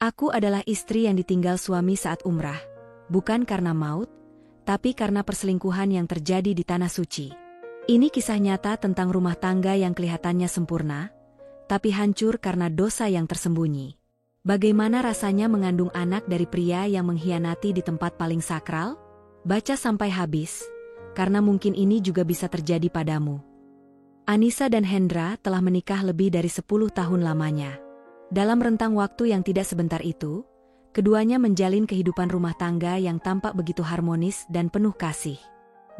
Aku adalah istri yang ditinggal suami saat umrah, bukan karena maut, tapi karena perselingkuhan yang terjadi di Tanah Suci. Ini kisah nyata tentang rumah tangga yang kelihatannya sempurna, tapi hancur karena dosa yang tersembunyi. Bagaimana rasanya mengandung anak dari pria yang mengkhianati di tempat paling sakral? Baca sampai habis, karena mungkin ini juga bisa terjadi padamu. Anissa dan Hendra telah menikah lebih dari 10 tahun lamanya. Dalam rentang waktu yang tidak sebentar itu, keduanya menjalin kehidupan rumah tangga yang tampak begitu harmonis dan penuh kasih.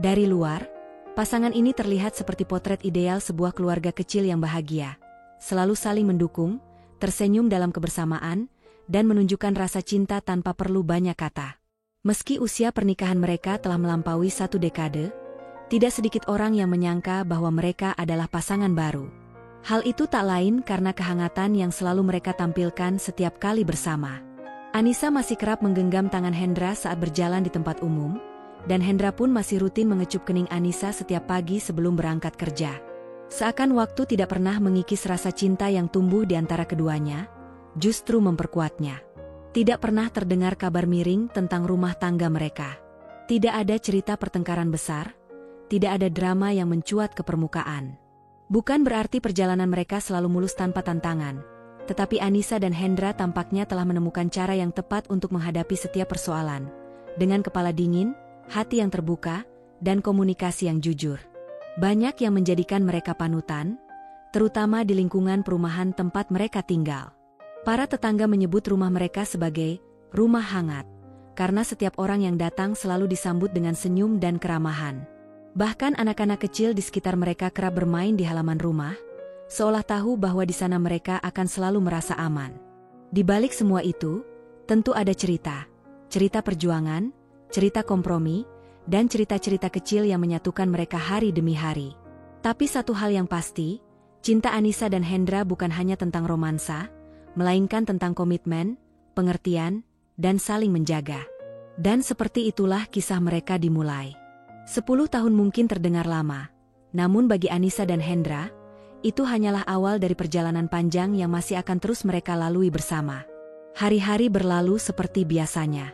Dari luar, pasangan ini terlihat seperti potret ideal sebuah keluarga kecil yang bahagia, selalu saling mendukung, tersenyum dalam kebersamaan, dan menunjukkan rasa cinta tanpa perlu banyak kata. Meski usia pernikahan mereka telah melampaui 1 dekade, tidak sedikit orang yang menyangka bahwa mereka adalah pasangan baru. Hal itu tak lain karena kehangatan yang selalu mereka tampilkan setiap kali bersama. Anissa masih kerap menggenggam tangan Hendra saat berjalan di tempat umum, dan Hendra pun masih rutin mengecup kening Anissa setiap pagi sebelum berangkat kerja. Seakan waktu tidak pernah mengikis rasa cinta yang tumbuh di antara keduanya, justru memperkuatnya. Tidak pernah terdengar kabar miring tentang rumah tangga mereka. Tidak ada cerita pertengkaran besar, tidak ada drama yang mencuat ke permukaan. Bukan berarti perjalanan mereka selalu mulus tanpa tantangan, tetapi Anissa dan Hendra tampaknya telah menemukan cara yang tepat untuk menghadapi setiap persoalan, dengan kepala dingin, hati yang terbuka, dan komunikasi yang jujur. Banyak yang menjadikan mereka panutan, terutama di lingkungan perumahan tempat mereka tinggal. Para tetangga menyebut rumah mereka sebagai rumah hangat, karena setiap orang yang datang selalu disambut dengan senyum dan keramahan. Bahkan anak-anak kecil di sekitar mereka kerap bermain di halaman rumah, seolah tahu bahwa di sana mereka akan selalu merasa aman. Di balik semua itu, tentu ada cerita perjuangan, cerita kompromi, dan cerita-cerita kecil yang menyatukan mereka hari demi hari. Tapi satu hal yang pasti, cinta Anissa dan Hendra bukan hanya tentang romansa, melainkan tentang komitmen, pengertian, dan saling menjaga. Dan seperti itulah kisah mereka dimulai. 10 tahun mungkin terdengar lama, namun bagi Anissa dan Hendra, itu hanyalah awal dari perjalanan panjang yang masih akan terus mereka lalui bersama. Hari-hari berlalu seperti biasanya.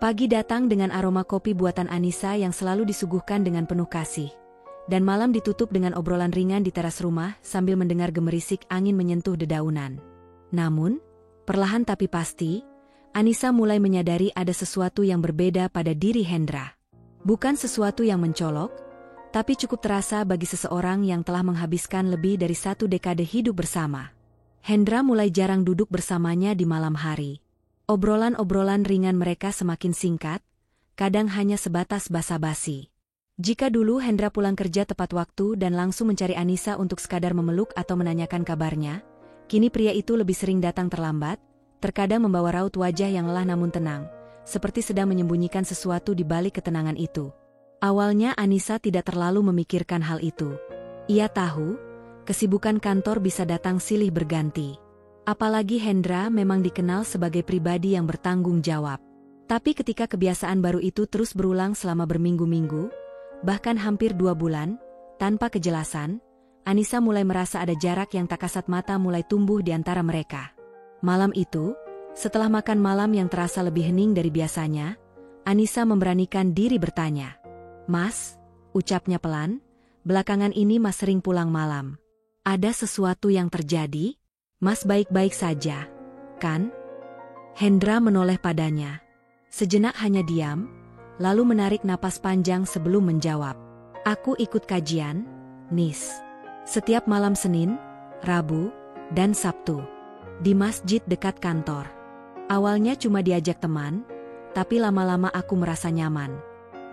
Pagi datang dengan aroma kopi buatan Anissa yang selalu disuguhkan dengan penuh kasih, dan malam ditutup dengan obrolan ringan di teras rumah sambil mendengar gemerisik angin menyentuh dedaunan. Namun, perlahan tapi pasti, Anissa mulai menyadari ada sesuatu yang berbeda pada diri Hendra. Bukan sesuatu yang mencolok, tapi cukup terasa bagi seseorang yang telah menghabiskan lebih dari 1 dekade hidup bersama. Hendra mulai jarang duduk bersamanya di malam hari. Obrolan-obrolan ringan mereka semakin singkat, kadang hanya sebatas basa-basi. Jika dulu Hendra pulang kerja tepat waktu dan langsung mencari Anissa untuk sekadar memeluk atau menanyakan kabarnya, kini pria itu lebih sering datang terlambat, terkadang membawa raut wajah yang lelah namun tenang, seperti sedang menyembunyikan sesuatu di balik ketenangan itu. Awalnya Anissa tidak terlalu memikirkan hal itu. Ia tahu, kesibukan kantor bisa datang silih berganti. Apalagi Hendra memang dikenal sebagai pribadi yang bertanggung jawab. Tapi ketika kebiasaan baru itu terus berulang selama berminggu-minggu, bahkan hampir 2 bulan, tanpa kejelasan, Anissa mulai merasa ada jarak yang tak kasat mata mulai tumbuh di antara mereka. Malam itu, setelah makan malam yang terasa lebih hening dari biasanya, Anissa memberanikan diri bertanya. "Mas," ucapnya pelan, "belakangan ini Mas sering pulang malam. Ada sesuatu yang terjadi? Mas baik-baik saja, kan?" Hendra menoleh padanya. Sejenak hanya diam, lalu menarik napas panjang sebelum menjawab. "Aku ikut kajian, Nis. Setiap malam Senin, Rabu, dan Sabtu. Di masjid dekat kantor. Awalnya cuma diajak teman, tapi lama-lama aku merasa nyaman.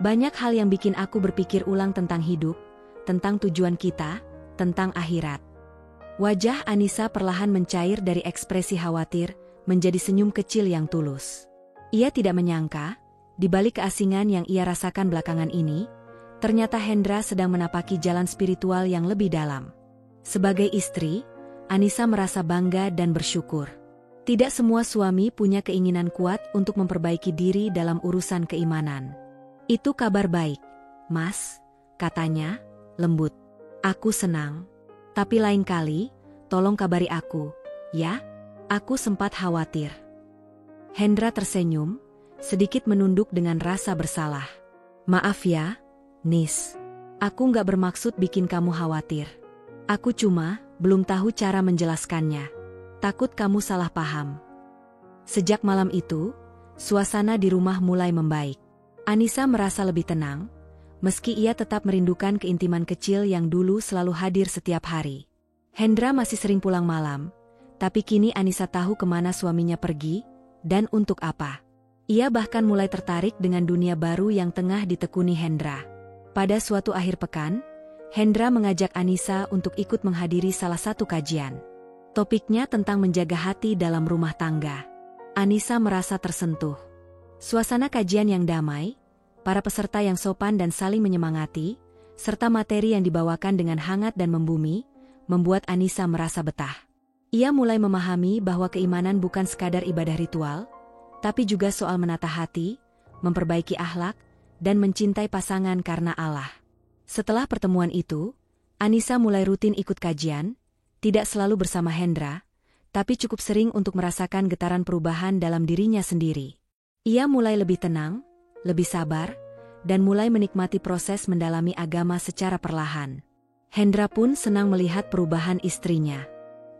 Banyak hal yang bikin aku berpikir ulang tentang hidup, tentang tujuan kita, tentang akhirat." Wajah Anissa perlahan mencair dari ekspresi khawatir menjadi senyum kecil yang tulus. Ia tidak menyangka, di balik keasingan yang ia rasakan belakangan ini, ternyata Hendra sedang menapaki jalan spiritual yang lebih dalam. Sebagai istri, Anissa merasa bangga dan bersyukur. Tidak semua suami punya keinginan kuat untuk memperbaiki diri dalam urusan keimanan. "Itu kabar baik, Mas," katanya, lembut. "Aku senang. Tapi lain kali, tolong kabari aku, ya? Aku sempat khawatir." Hendra tersenyum, sedikit menunduk dengan rasa bersalah. Maaf ya, Nis. Aku nggak bermaksud bikin kamu khawatir. Aku cuma belum tahu cara menjelaskannya. Takut kamu salah paham. Sejak malam itu, suasana di rumah mulai membaik. Anissa merasa lebih tenang, meski ia tetap merindukan keintiman kecil yang dulu selalu hadir setiap hari. Hendra masih sering pulang malam, tapi kini Anissa tahu kemana suaminya pergi, dan untuk apa. Ia bahkan mulai tertarik dengan dunia baru yang tengah ditekuni Hendra. Pada suatu akhir pekan, Hendra mengajak Anissa untuk ikut menghadiri salah satu kajian. Topiknya tentang menjaga hati dalam rumah tangga. Anissa merasa tersentuh. Suasana kajian yang damai, para peserta yang sopan dan saling menyemangati, serta materi yang dibawakan dengan hangat dan membumi, membuat Anissa merasa betah. Ia mulai memahami bahwa keimanan bukan sekadar ibadah ritual, tapi juga soal menata hati, memperbaiki akhlak, dan mencintai pasangan karena Allah. Setelah pertemuan itu, Anissa mulai rutin ikut kajian, tidak selalu bersama Hendra, tapi cukup sering untuk merasakan getaran perubahan dalam dirinya sendiri. Ia mulai lebih tenang, lebih sabar, dan mulai menikmati proses mendalami agama secara perlahan. Hendra pun senang melihat perubahan istrinya.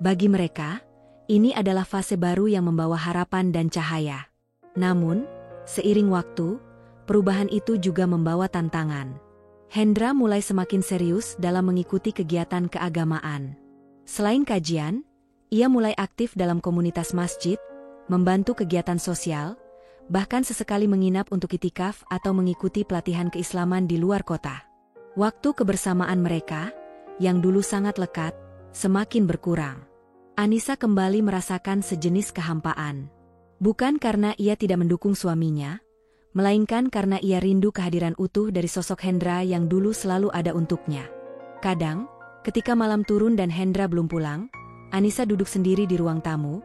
Bagi mereka, ini adalah fase baru yang membawa harapan dan cahaya. Namun, seiring waktu, perubahan itu juga membawa tantangan. Hendra mulai semakin serius dalam mengikuti kegiatan keagamaan. Selain kajian, ia mulai aktif dalam komunitas masjid, membantu kegiatan sosial, bahkan sesekali menginap untuk itikaf atau mengikuti pelatihan keislaman di luar kota. Waktu kebersamaan mereka, yang dulu sangat lekat, semakin berkurang. Anissa kembali merasakan sejenis kehampaan. Bukan karena ia tidak mendukung suaminya, melainkan karena ia rindu kehadiran utuh dari sosok Hendra yang dulu selalu ada untuknya. Kadang, ketika malam turun dan Hendra belum pulang, Anissa duduk sendiri di ruang tamu,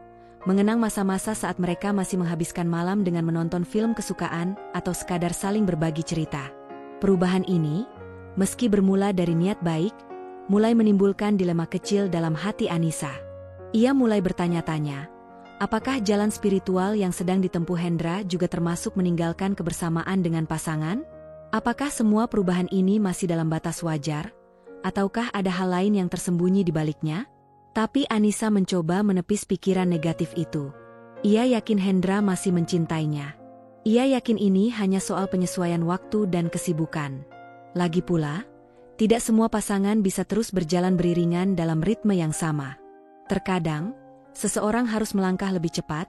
mengenang masa-masa saat mereka masih menghabiskan malam dengan menonton film kesukaan atau sekadar saling berbagi cerita. Perubahan ini, meski bermula dari niat baik, mulai menimbulkan dilema kecil dalam hati Anissa. Ia mulai bertanya-tanya, apakah jalan spiritual yang sedang ditempuh Hendra juga termasuk meninggalkan kebersamaan dengan pasangan? Apakah semua perubahan ini masih dalam batas wajar? Ataukah ada hal lain yang tersembunyi di baliknya? Tapi Anissa mencoba menepis pikiran negatif itu. Ia yakin Hendra masih mencintainya. Ia yakin ini hanya soal penyesuaian waktu dan kesibukan. Lagi pula, tidak semua pasangan bisa terus berjalan beriringan dalam ritme yang sama. Terkadang, seseorang harus melangkah lebih cepat,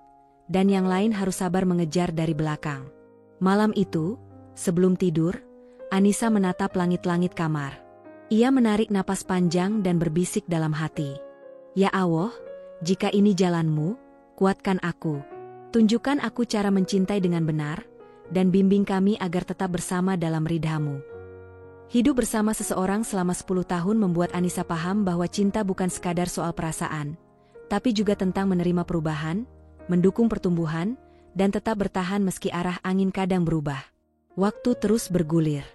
dan yang lain harus sabar mengejar dari belakang. Malam itu, sebelum tidur, Anissa menatap langit-langit kamar. Ia menarik napas panjang dan berbisik dalam hati. Ya Allah, jika ini jalanmu, kuatkan aku. Tunjukkan aku cara mencintai dengan benar, dan bimbing kami agar tetap bersama dalam ridhamu. Hidup bersama seseorang selama 10 tahun membuat Anissa paham bahwa cinta bukan sekadar soal perasaan, tapi juga tentang menerima perubahan, mendukung pertumbuhan, dan tetap bertahan meski arah angin kadang berubah. Waktu terus bergulir.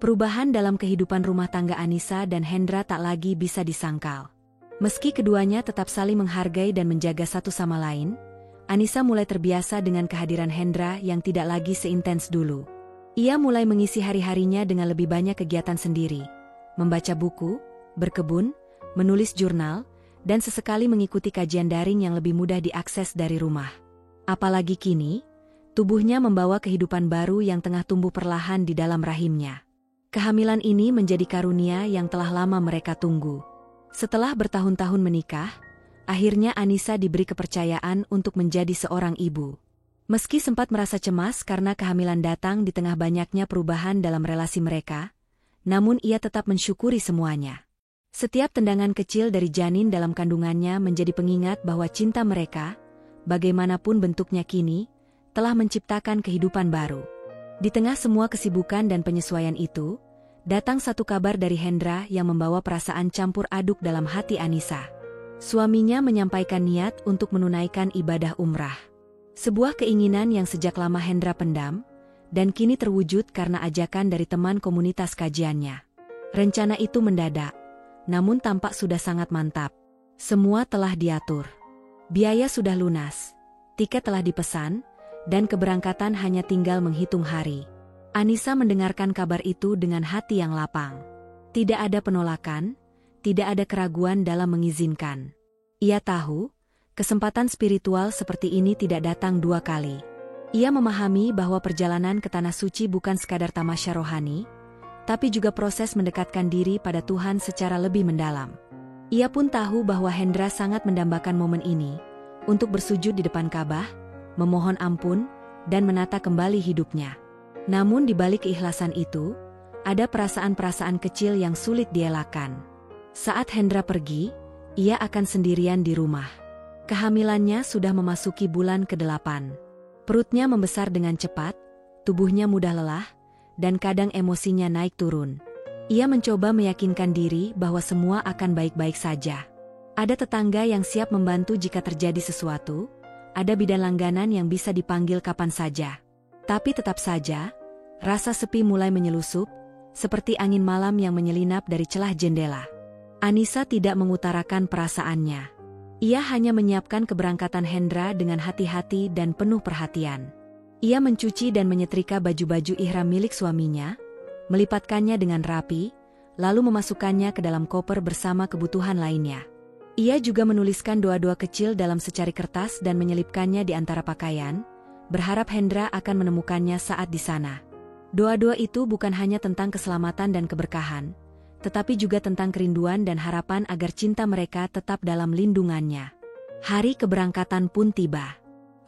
Perubahan dalam kehidupan rumah tangga Anissa dan Hendra tak lagi bisa disangkal. Meski keduanya tetap saling menghargai dan menjaga satu sama lain, Anissa mulai terbiasa dengan kehadiran Hendra yang tidak lagi seintens dulu. Ia mulai mengisi hari-harinya dengan lebih banyak kegiatan sendiri, membaca buku, berkebun, menulis jurnal, dan sesekali mengikuti kajian daring yang lebih mudah diakses dari rumah. Apalagi kini, tubuhnya membawa kehidupan baru yang tengah tumbuh perlahan di dalam rahimnya. Kehamilan ini menjadi karunia yang telah lama mereka tunggu. Setelah bertahun-tahun menikah, akhirnya Anissa diberi kepercayaan untuk menjadi seorang ibu. Meski sempat merasa cemas karena kehamilan datang di tengah banyaknya perubahan dalam relasi mereka, namun ia tetap mensyukuri semuanya. Setiap tendangan kecil dari janin dalam kandungannya menjadi pengingat bahwa cinta mereka, bagaimanapun bentuknya kini, telah menciptakan kehidupan baru. Di tengah semua kesibukan dan penyesuaian itu, datang satu kabar dari Hendra yang membawa perasaan campur aduk dalam hati Anissa. Suaminya menyampaikan niat untuk menunaikan ibadah umrah. Sebuah keinginan yang sejak lama Hendra pendam, dan kini terwujud karena ajakan dari teman komunitas kajiannya. Rencana itu mendadak, namun tampak sudah sangat mantap. Semua telah diatur. Biaya sudah lunas, tiket telah dipesan, dan keberangkatan hanya tinggal menghitung hari. Anissa mendengarkan kabar itu dengan hati yang lapang. Tidak ada penolakan, tidak ada keraguan dalam mengizinkan. Ia tahu, kesempatan spiritual seperti ini tidak datang 2 kali. Ia memahami bahwa perjalanan ke Tanah Suci bukan sekadar tamasya rohani, tapi juga proses mendekatkan diri pada Tuhan secara lebih mendalam. Ia pun tahu bahwa Hendra sangat mendambakan momen ini, untuk bersujud di depan Ka'bah, memohon ampun, dan menata kembali hidupnya. Namun di balik keikhlasan itu, ada perasaan-perasaan kecil yang sulit dielakkan. Saat Hendra pergi, ia akan sendirian di rumah. Kehamilannya sudah memasuki bulan ke-8. Perutnya membesar dengan cepat, tubuhnya mudah lelah, dan kadang emosinya naik turun. Ia mencoba meyakinkan diri bahwa semua akan baik-baik saja. Ada tetangga yang siap membantu jika terjadi sesuatu, ada bidan langganan yang bisa dipanggil kapan saja. Tapi tetap saja, rasa sepi mulai menyelusup, seperti angin malam yang menyelinap dari celah jendela. Anissa tidak mengutarakan perasaannya. Ia hanya menyiapkan keberangkatan Hendra dengan hati-hati dan penuh perhatian. Ia mencuci dan menyetrika baju-baju ihram milik suaminya, melipatkannya dengan rapi, lalu memasukkannya ke dalam koper bersama kebutuhan lainnya. Ia juga menuliskan doa-doa kecil dalam secari kertas dan menyelipkannya di antara pakaian, berharap Hendra akan menemukannya saat di sana. Doa-doa itu bukan hanya tentang keselamatan dan keberkahan, tetapi juga tentang kerinduan dan harapan agar cinta mereka tetap dalam lindungannya. Hari keberangkatan pun tiba.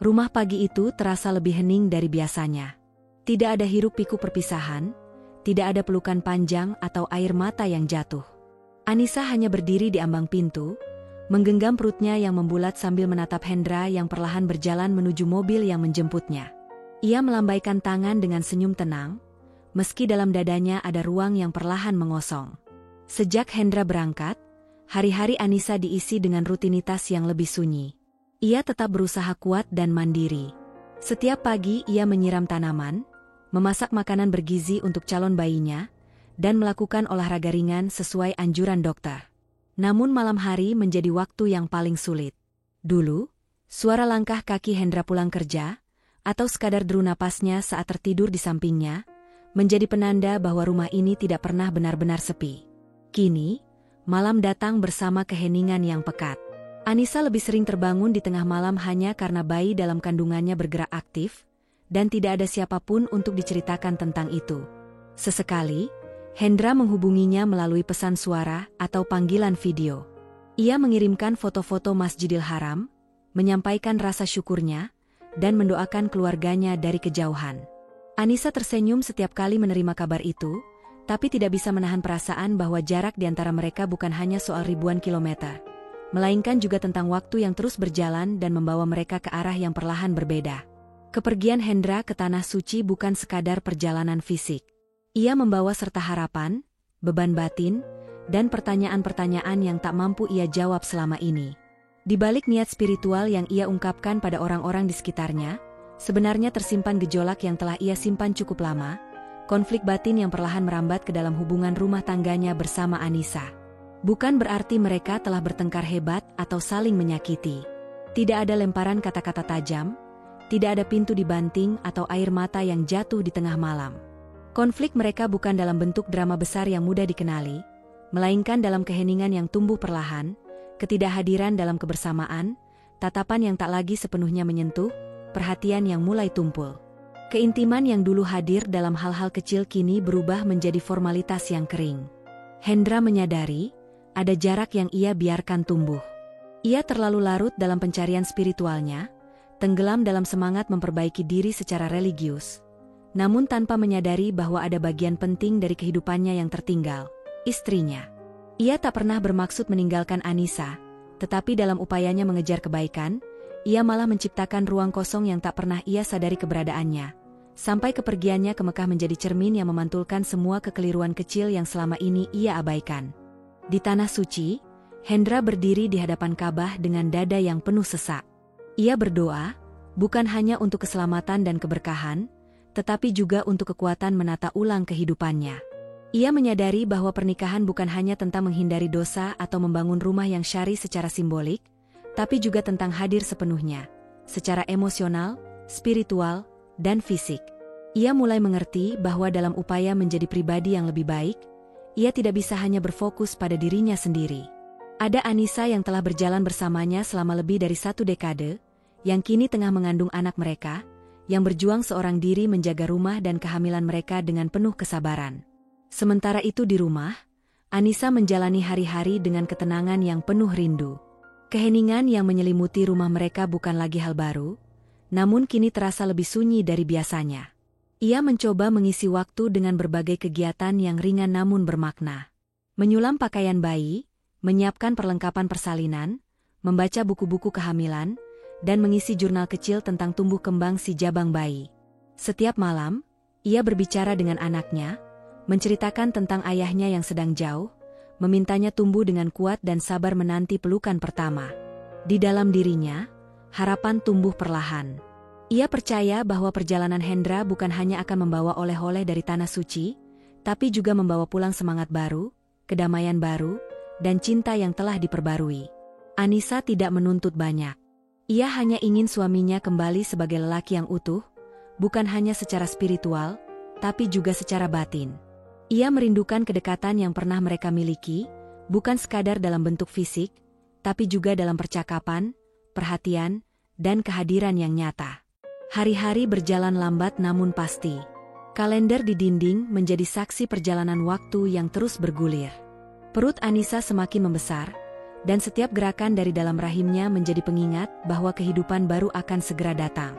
Rumah pagi itu terasa lebih hening dari biasanya. Tidak ada hiruk-pikuk perpisahan, tidak ada pelukan panjang atau air mata yang jatuh. Anissa hanya berdiri di ambang pintu, menggenggam perutnya yang membulat sambil menatap Hendra yang perlahan berjalan menuju mobil yang menjemputnya. Ia melambaikan tangan dengan senyum tenang, meski dalam dadanya ada ruang yang perlahan mengosong. Sejak Hendra berangkat, hari-hari Anissa diisi dengan rutinitas yang lebih sunyi. Ia tetap berusaha kuat dan mandiri. Setiap pagi ia menyiram tanaman, memasak makanan bergizi untuk calon bayinya, dan melakukan olahraga ringan sesuai anjuran dokter. Namun malam hari menjadi waktu yang paling sulit. Dulu, suara langkah kaki Hendra pulang kerja, atau sekadar deru napasnya saat tertidur di sampingnya, menjadi penanda bahwa rumah ini tidak pernah benar-benar sepi. Kini, malam datang bersama keheningan yang pekat. Anissa lebih sering terbangun di tengah malam hanya karena bayi dalam kandungannya bergerak aktif, dan tidak ada siapapun untuk diceritakan tentang itu. Sesekali, Hendra menghubunginya melalui pesan suara atau panggilan video. Ia mengirimkan foto-foto Masjidil Haram, menyampaikan rasa syukurnya, dan mendoakan keluarganya dari kejauhan. Anissa tersenyum setiap kali menerima kabar itu, tapi tidak bisa menahan perasaan bahwa jarak di antara mereka bukan hanya soal ribuan kilometer, melainkan juga tentang waktu yang terus berjalan dan membawa mereka ke arah yang perlahan berbeda. Kepergian Hendra ke Tanah Suci bukan sekadar perjalanan fisik. Ia membawa serta harapan, beban batin, dan pertanyaan-pertanyaan yang tak mampu ia jawab selama ini. Di balik niat spiritual yang ia ungkapkan pada orang-orang di sekitarnya, sebenarnya tersimpan gejolak yang telah ia simpan cukup lama, konflik batin yang perlahan merambat ke dalam hubungan rumah tangganya bersama Anissa. Bukan berarti mereka telah bertengkar hebat atau saling menyakiti. Tidak ada lemparan kata-kata tajam, tidak ada pintu dibanting atau air mata yang jatuh di tengah malam. Konflik mereka bukan dalam bentuk drama besar yang mudah dikenali, melainkan dalam keheningan yang tumbuh perlahan, ketidakhadiran dalam kebersamaan, tatapan yang tak lagi sepenuhnya menyentuh, perhatian yang mulai tumpul. Keintiman yang dulu hadir dalam hal-hal kecil kini berubah menjadi formalitas yang kering. Hendra menyadari, ada jarak yang ia biarkan tumbuh. Ia terlalu larut dalam pencarian spiritualnya, tenggelam dalam semangat memperbaiki diri secara religius. Namun tanpa menyadari bahwa ada bagian penting dari kehidupannya yang tertinggal, istrinya. Ia tak pernah bermaksud meninggalkan Anissa, tetapi dalam upayanya mengejar kebaikan, ia malah menciptakan ruang kosong yang tak pernah ia sadari keberadaannya. Sampai kepergiannya ke Mekah menjadi cermin yang memantulkan semua kekeliruan kecil yang selama ini ia abaikan. Di Tanah Suci, Hendra berdiri di hadapan Ka'bah dengan dada yang penuh sesak. Ia berdoa, bukan hanya untuk keselamatan dan keberkahan, tetapi juga untuk kekuatan menata ulang kehidupannya. Ia menyadari bahwa pernikahan bukan hanya tentang menghindari dosa atau membangun rumah yang syar'i secara simbolik, tapi juga tentang hadir sepenuhnya, secara emosional, spiritual, dan fisik. Ia mulai mengerti bahwa dalam upaya menjadi pribadi yang lebih baik, ia tidak bisa hanya berfokus pada dirinya sendiri. Ada Anissa yang telah berjalan bersamanya selama lebih dari 1 dekade, yang kini tengah mengandung anak mereka, yang berjuang seorang diri menjaga rumah dan kehamilan mereka dengan penuh kesabaran. Sementara itu di rumah, Anissa menjalani hari-hari dengan ketenangan yang penuh rindu. Keheningan yang menyelimuti rumah mereka bukan lagi hal baru, namun kini terasa lebih sunyi dari biasanya. Ia mencoba mengisi waktu dengan berbagai kegiatan yang ringan namun bermakna. Menyulam pakaian bayi, menyiapkan perlengkapan persalinan, membaca buku-buku kehamilan, dan mengisi jurnal kecil tentang tumbuh kembang si jabang bayi. Setiap malam, ia berbicara dengan anaknya, menceritakan tentang ayahnya yang sedang jauh, memintanya tumbuh dengan kuat dan sabar menanti pelukan pertama. Di dalam dirinya, harapan tumbuh perlahan. Ia percaya bahwa perjalanan Hendra bukan hanya akan membawa oleh-oleh dari Tanah Suci, tapi juga membawa pulang semangat baru, kedamaian baru, dan cinta yang telah diperbarui. Anissa tidak menuntut banyak. Ia hanya ingin suaminya kembali sebagai lelaki yang utuh, bukan hanya secara spiritual, tapi juga secara batin. Ia merindukan kedekatan yang pernah mereka miliki, bukan sekadar dalam bentuk fisik, tapi juga dalam percakapan, perhatian, dan kehadiran yang nyata. Hari-hari berjalan lambat namun pasti. Kalender di dinding menjadi saksi perjalanan waktu yang terus bergulir. Perut Anissa semakin membesar, dan setiap gerakan dari dalam rahimnya menjadi pengingat bahwa kehidupan baru akan segera datang.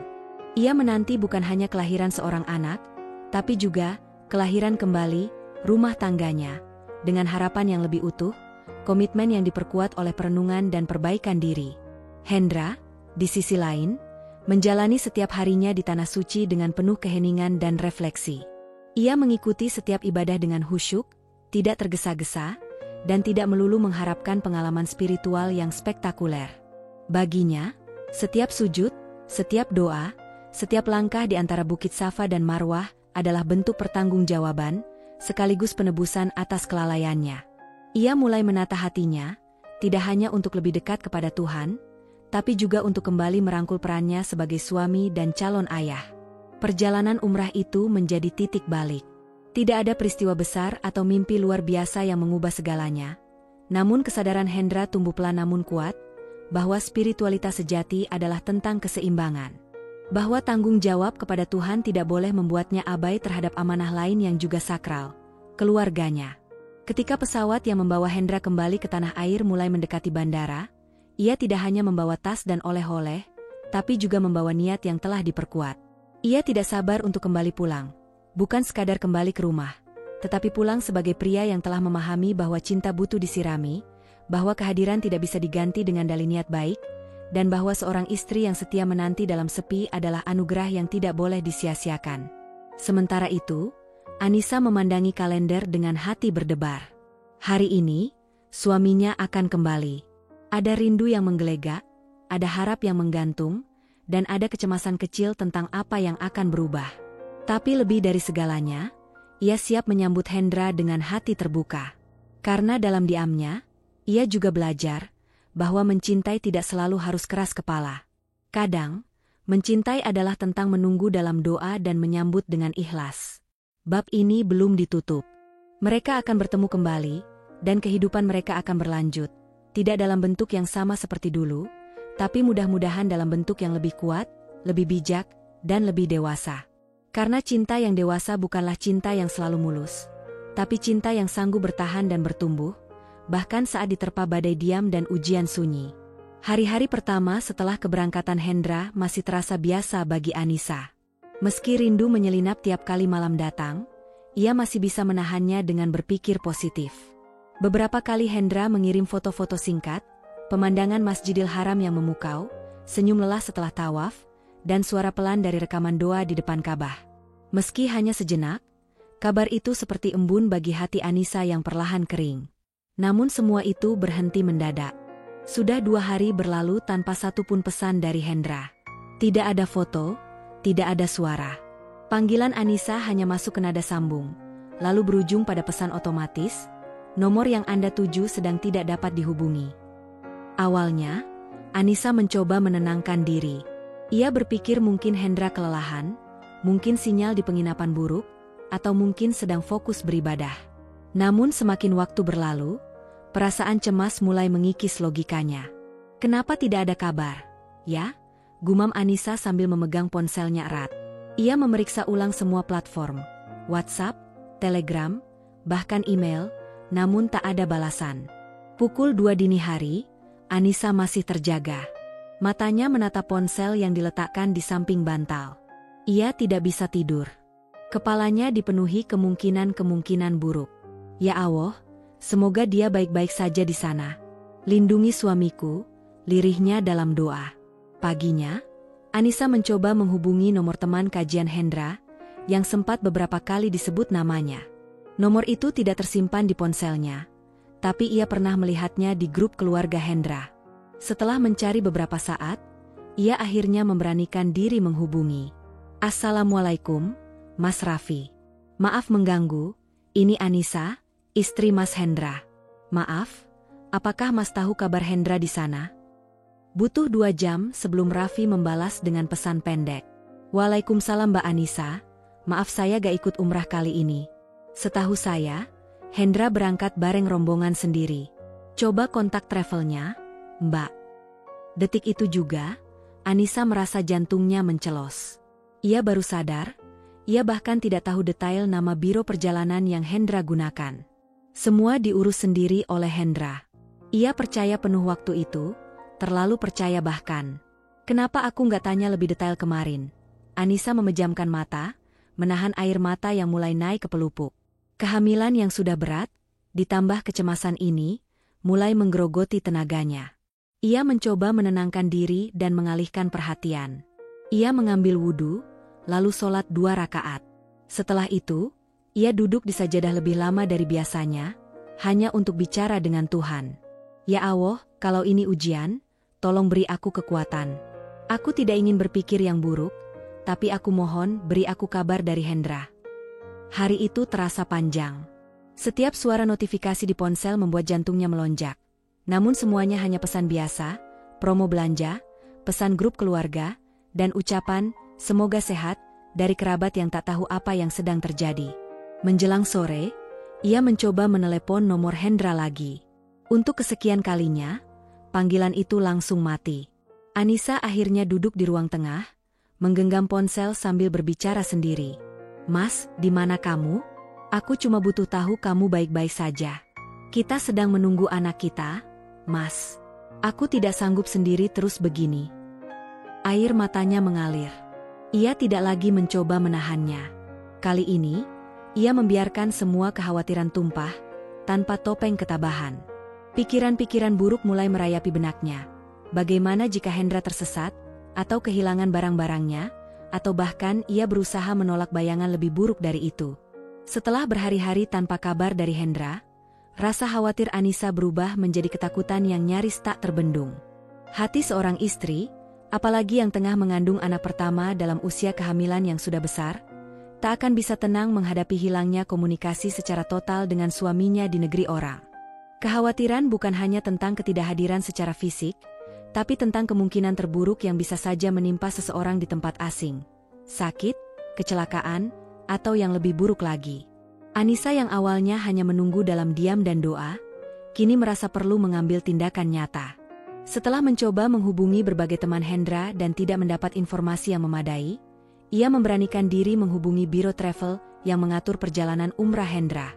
Ia menanti bukan hanya kelahiran seorang anak, tapi juga kelahiran kembali rumah tangganya, dengan harapan yang lebih utuh, komitmen yang diperkuat oleh perenungan dan perbaikan diri. Hendra, di sisi lain, menjalani setiap harinya di Tanah Suci dengan penuh keheningan dan refleksi. Ia mengikuti setiap ibadah dengan khusyuk, tidak tergesa-gesa, dan tidak melulu mengharapkan pengalaman spiritual yang spektakuler. Baginya, setiap sujud, setiap doa, setiap langkah di antara Bukit Safa dan Marwah adalah bentuk pertanggungjawaban, sekaligus penebusan atas kelalaiannya. Ia mulai menata hatinya, tidak hanya untuk lebih dekat kepada Tuhan, tapi juga untuk kembali merangkul perannya sebagai suami dan calon ayah. Perjalanan umrah itu menjadi titik balik. Tidak ada peristiwa besar atau mimpi luar biasa yang mengubah segalanya. Namun kesadaran Hendra tumbuh pelan namun kuat, bahwa spiritualitas sejati adalah tentang keseimbangan. Bahwa tanggung jawab kepada Tuhan tidak boleh membuatnya abai terhadap amanah lain yang juga sakral, keluarganya. Ketika pesawat yang membawa Hendra kembali ke tanah air mulai mendekati bandara, ia tidak hanya membawa tas dan oleh-oleh, tapi juga membawa niat yang telah diperkuat. Ia tidak sabar untuk kembali pulang. Bukan sekadar kembali ke rumah, tetapi pulang sebagai pria yang telah memahami bahwa cinta butuh disirami, bahwa kehadiran tidak bisa diganti dengan dalih niat baik, dan bahwa seorang istri yang setia menanti dalam sepi adalah anugerah yang tidak boleh disia-siakan. Sementara itu, Anissa memandangi kalender dengan hati berdebar. Hari ini, suaminya akan kembali. Ada rindu yang menggelegak, ada harap yang menggantung, dan ada kecemasan kecil tentang apa yang akan berubah. Tapi lebih dari segalanya, ia siap menyambut Hendra dengan hati terbuka. Karena dalam diamnya, ia juga belajar bahwa mencintai tidak selalu harus keras kepala. Kadang, mencintai adalah tentang menunggu dalam doa dan menyambut dengan ikhlas. Bab ini belum ditutup. Mereka akan bertemu kembali, dan kehidupan mereka akan berlanjut. Tidak dalam bentuk yang sama seperti dulu, tapi mudah-mudahan dalam bentuk yang lebih kuat, lebih bijak, dan lebih dewasa. Karena cinta yang dewasa bukanlah cinta yang selalu mulus, tapi cinta yang sanggup bertahan dan bertumbuh, bahkan saat diterpa badai diam dan ujian sunyi. Hari-hari pertama setelah keberangkatan Hendra masih terasa biasa bagi Anissa. Meski rindu menyelinap tiap kali malam datang, ia masih bisa menahannya dengan berpikir positif. Beberapa kali Hendra mengirim foto-foto singkat, pemandangan Masjidil Haram yang memukau, senyum lelah setelah tawaf, dan suara pelan dari rekaman doa di depan Ka'bah. Meski hanya sejenak, kabar itu seperti embun bagi hati Anissa yang perlahan kering. Namun semua itu berhenti mendadak. Sudah 2 hari berlalu tanpa satupun pesan dari Hendra. Tidak ada foto, tidak ada suara. Panggilan Anissa hanya masuk ke nada sambung, lalu berujung pada pesan otomatis, nomor yang Anda tuju sedang tidak dapat dihubungi. Awalnya, Anissa mencoba menenangkan diri. Ia berpikir mungkin Hendra kelelahan, mungkin sinyal di penginapan buruk, atau mungkin sedang fokus beribadah. Namun semakin waktu berlalu, perasaan cemas mulai mengikis logikanya. Kenapa tidak ada kabar? Ya, gumam Anissa sambil memegang ponselnya erat. Ia memeriksa ulang semua platform, WhatsApp, Telegram, bahkan email, namun tak ada balasan. Pukul 2 dini hari, Anissa masih terjaga. Matanya menatap ponsel yang diletakkan di samping bantal. Ia tidak bisa tidur. Kepalanya dipenuhi kemungkinan-kemungkinan buruk. Ya Allah, semoga dia baik-baik saja di sana. Lindungi suamiku, lirihnya dalam doa. Paginya, Anissa mencoba menghubungi nomor teman kajian Hendra, yang sempat beberapa kali disebut namanya. Nomor itu tidak tersimpan di ponselnya, tapi ia pernah melihatnya di grup keluarga Hendra. Setelah mencari beberapa saat, ia akhirnya memberanikan diri menghubungi. Assalamualaikum, Mas Raffi. Maaf mengganggu, ini Anissa, istri Mas Hendra. Maaf, apakah Mas tahu kabar Hendra di sana? Butuh 2 jam sebelum Raffi membalas dengan pesan pendek. Waalaikumsalam Mbak Anissa, maaf saya gak ikut umrah kali ini. Setahu saya, Hendra berangkat bareng rombongan sendiri. Coba kontak travelnya, Mbak. Detik itu juga, Anissa merasa jantungnya mencelos. Ia baru sadar, ia bahkan tidak tahu detail nama biro perjalanan yang Hendra gunakan. Semua diurus sendiri oleh Hendra. Ia percaya penuh waktu itu, terlalu percaya bahkan. Kenapa aku nggak tanya lebih detail kemarin? Anissa memejamkan mata, menahan air mata yang mulai naik ke pelupuk. Kehamilan yang sudah berat, ditambah kecemasan ini, mulai menggerogoti tenaganya. Ia mencoba menenangkan diri dan mengalihkan perhatian. Ia mengambil wudhu, lalu sholat 2 rakaat. Setelah itu, ia duduk di sajadah lebih lama dari biasanya, hanya untuk bicara dengan Tuhan. Ya Allah, kalau ini ujian, tolong beri aku kekuatan. Aku tidak ingin berpikir yang buruk, tapi aku mohon beri aku kabar dari Hendra. Hari itu terasa panjang. Setiap suara notifikasi di ponsel membuat jantungnya melonjak. Namun semuanya hanya pesan biasa, promo belanja, pesan grup keluarga, dan ucapan, semoga sehat, dari kerabat yang tak tahu apa yang sedang terjadi. Menjelang sore, ia mencoba menelepon nomor Hendra lagi. Untuk kesekian kalinya, panggilan itu langsung mati. Anissa akhirnya duduk di ruang tengah, menggenggam ponsel sambil berbicara sendiri. Mas, di mana kamu? Aku cuma butuh tahu kamu baik-baik saja. Kita sedang menunggu anak kita, Mas. Aku tidak sanggup sendiri terus begini. Air matanya mengalir. Ia tidak lagi mencoba menahannya. Kali ini, ia membiarkan semua kekhawatiran tumpah, tanpa topeng ketabahan. Pikiran-pikiran buruk mulai merayapi benaknya. Bagaimana jika Hendra tersesat, atau kehilangan barang-barangnya, atau bahkan ia berusaha menolak bayangan lebih buruk dari itu. Setelah berhari-hari tanpa kabar dari Hendra, rasa khawatir Anissa berubah menjadi ketakutan yang nyaris tak terbendung. Hati seorang istri, apalagi yang tengah mengandung anak pertama dalam usia kehamilan yang sudah besar, tak akan bisa tenang menghadapi hilangnya komunikasi secara total dengan suaminya di negeri orang. Kekhawatiran bukan hanya tentang ketidakhadiran secara fisik, tapi tentang kemungkinan terburuk yang bisa saja menimpa seseorang di tempat asing. Sakit, kecelakaan, atau yang lebih buruk lagi. Anissa yang awalnya hanya menunggu dalam diam dan doa, kini merasa perlu mengambil tindakan nyata. Setelah mencoba menghubungi berbagai teman Hendra dan tidak mendapat informasi yang memadai, ia memberanikan diri menghubungi biro travel yang mengatur perjalanan umrah Hendra.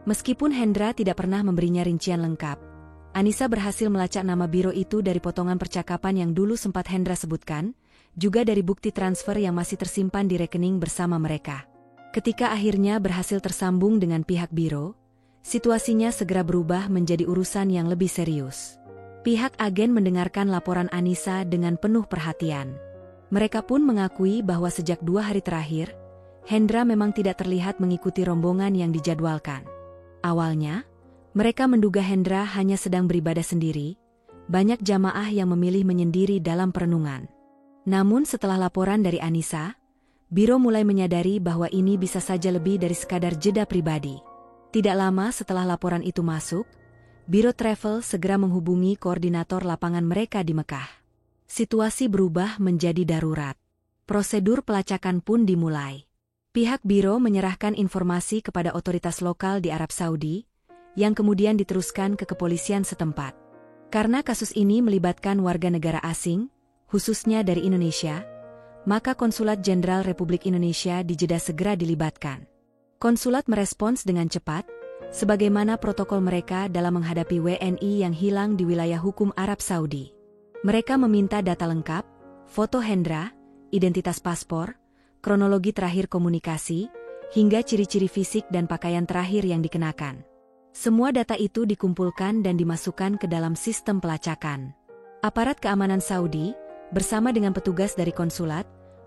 Meskipun Hendra tidak pernah memberinya rincian lengkap, Anissa berhasil melacak nama biro itu dari potongan percakapan yang dulu sempat Hendra sebutkan, juga dari bukti transfer yang masih tersimpan di rekening bersama mereka. Ketika akhirnya berhasil tersambung dengan pihak biro, situasinya segera berubah menjadi urusan yang lebih serius. Pihak agen mendengarkan laporan Anissa dengan penuh perhatian. Mereka pun mengakui bahwa sejak 2 hari terakhir, Hendra memang tidak terlihat mengikuti rombongan yang dijadwalkan. Awalnya, mereka menduga Hendra hanya sedang beribadah sendiri, banyak jamaah yang memilih menyendiri dalam perenungan. Namun setelah laporan dari Anissa, biro mulai menyadari bahwa ini bisa saja lebih dari sekadar jeda pribadi. Tidak lama setelah laporan itu masuk, biro travel segera menghubungi koordinator lapangan mereka di Mekah. Situasi berubah menjadi darurat. Prosedur pelacakan pun dimulai. Pihak biro menyerahkan informasi kepada otoritas lokal di Arab Saudi, yang kemudian diteruskan ke kepolisian setempat. Karena kasus ini melibatkan warga negara asing, khususnya dari Indonesia, maka Konsulat Jenderal Republik Indonesia di Jeddah segera dilibatkan. Konsulat merespons dengan cepat, sebagaimana protokol mereka dalam menghadapi WNI yang hilang di wilayah hukum Arab Saudi. Mereka meminta data lengkap, foto Hendra, identitas paspor, kronologi terakhir komunikasi, hingga ciri-ciri fisik dan pakaian terakhir yang dikenakan. Semua data itu dikumpulkan dan dimasukkan ke dalam sistem pelacakan. Aparat keamanan Saudi, bersama dengan petugas dari konsulat,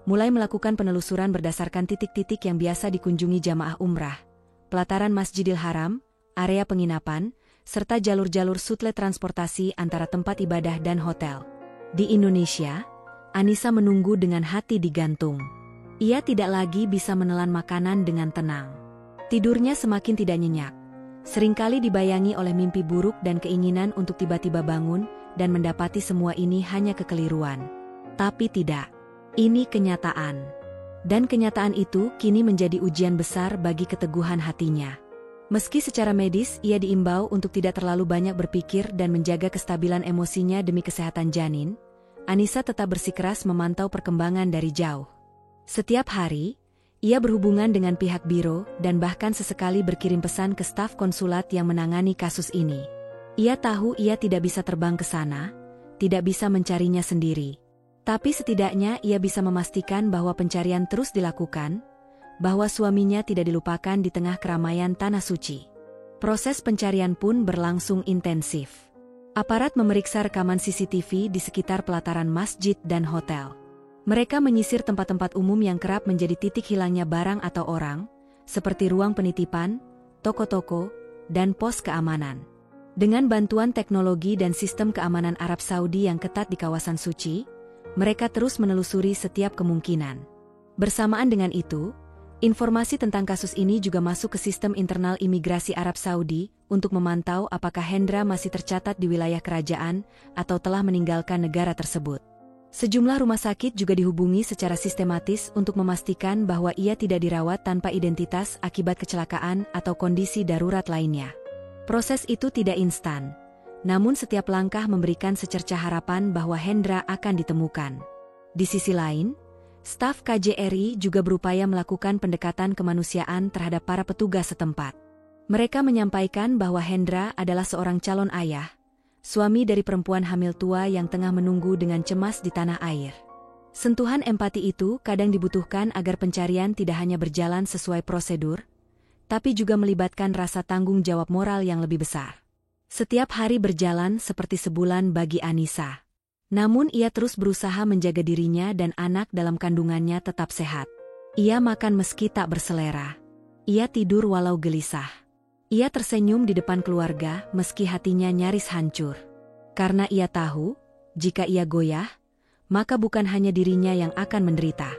mulai melakukan penelusuran berdasarkan titik-titik yang biasa dikunjungi jamaah umrah, pelataran Masjidil Haram, area penginapan, serta jalur-jalur sutle transportasi antara tempat ibadah dan hotel. Di Indonesia, Anissa menunggu dengan hati digantung. Ia tidak lagi bisa menelan makanan dengan tenang. Tidurnya semakin tidak nyenyak. Seringkali dibayangi oleh mimpi buruk dan keinginan untuk tiba-tiba bangun dan mendapati semua ini hanya kekeliruan. Tapi tidak. Ini kenyataan. Dan kenyataan itu kini menjadi ujian besar bagi keteguhan hatinya. Meski secara medis ia diimbau untuk tidak terlalu banyak berpikir dan menjaga kestabilan emosinya demi kesehatan janin, Anissa tetap bersikeras memantau perkembangan dari jauh. Setiap hari, ia berhubungan dengan pihak biro dan bahkan sesekali berkirim pesan ke staf konsulat yang menangani kasus ini. Ia tahu ia tidak bisa terbang ke sana, tidak bisa mencarinya sendiri. Tapi setidaknya ia bisa memastikan bahwa pencarian terus dilakukan, bahwa suaminya tidak dilupakan di tengah keramaian Tanah Suci. Proses pencarian pun berlangsung intensif. Aparat memeriksa rekaman CCTV di sekitar pelataran masjid dan hotel. Mereka menyisir tempat-tempat umum yang kerap menjadi titik hilangnya barang atau orang, seperti ruang penitipan, toko-toko, dan pos keamanan. Dengan bantuan teknologi dan sistem keamanan Arab Saudi yang ketat di kawasan suci, mereka terus menelusuri setiap kemungkinan. Bersamaan dengan itu, informasi tentang kasus ini juga masuk ke sistem internal imigrasi Arab Saudi untuk memantau apakah Hendra masih tercatat di wilayah kerajaan atau telah meninggalkan negara tersebut. Sejumlah rumah sakit juga dihubungi secara sistematis untuk memastikan bahwa ia tidak dirawat tanpa identitas akibat kecelakaan atau kondisi darurat lainnya. Proses itu tidak instan, namun setiap langkah memberikan secercah harapan bahwa Hendra akan ditemukan. Di sisi lain, staf KJRI juga berupaya melakukan pendekatan kemanusiaan terhadap para petugas setempat. Mereka menyampaikan bahwa Hendra adalah seorang calon ayah, suami dari perempuan hamil tua yang tengah menunggu dengan cemas di tanah air. Sentuhan empati itu kadang dibutuhkan agar pencarian tidak hanya berjalan sesuai prosedur, tapi juga melibatkan rasa tanggung jawab moral yang lebih besar. Setiap hari berjalan seperti sebulan bagi Anissa. Namun ia terus berusaha menjaga dirinya dan anak dalam kandungannya tetap sehat. Ia makan meski tak berselera. Ia tidur walau gelisah. Ia tersenyum di depan keluarga meski hatinya nyaris hancur. Karena ia tahu, jika ia goyah, maka bukan hanya dirinya yang akan menderita.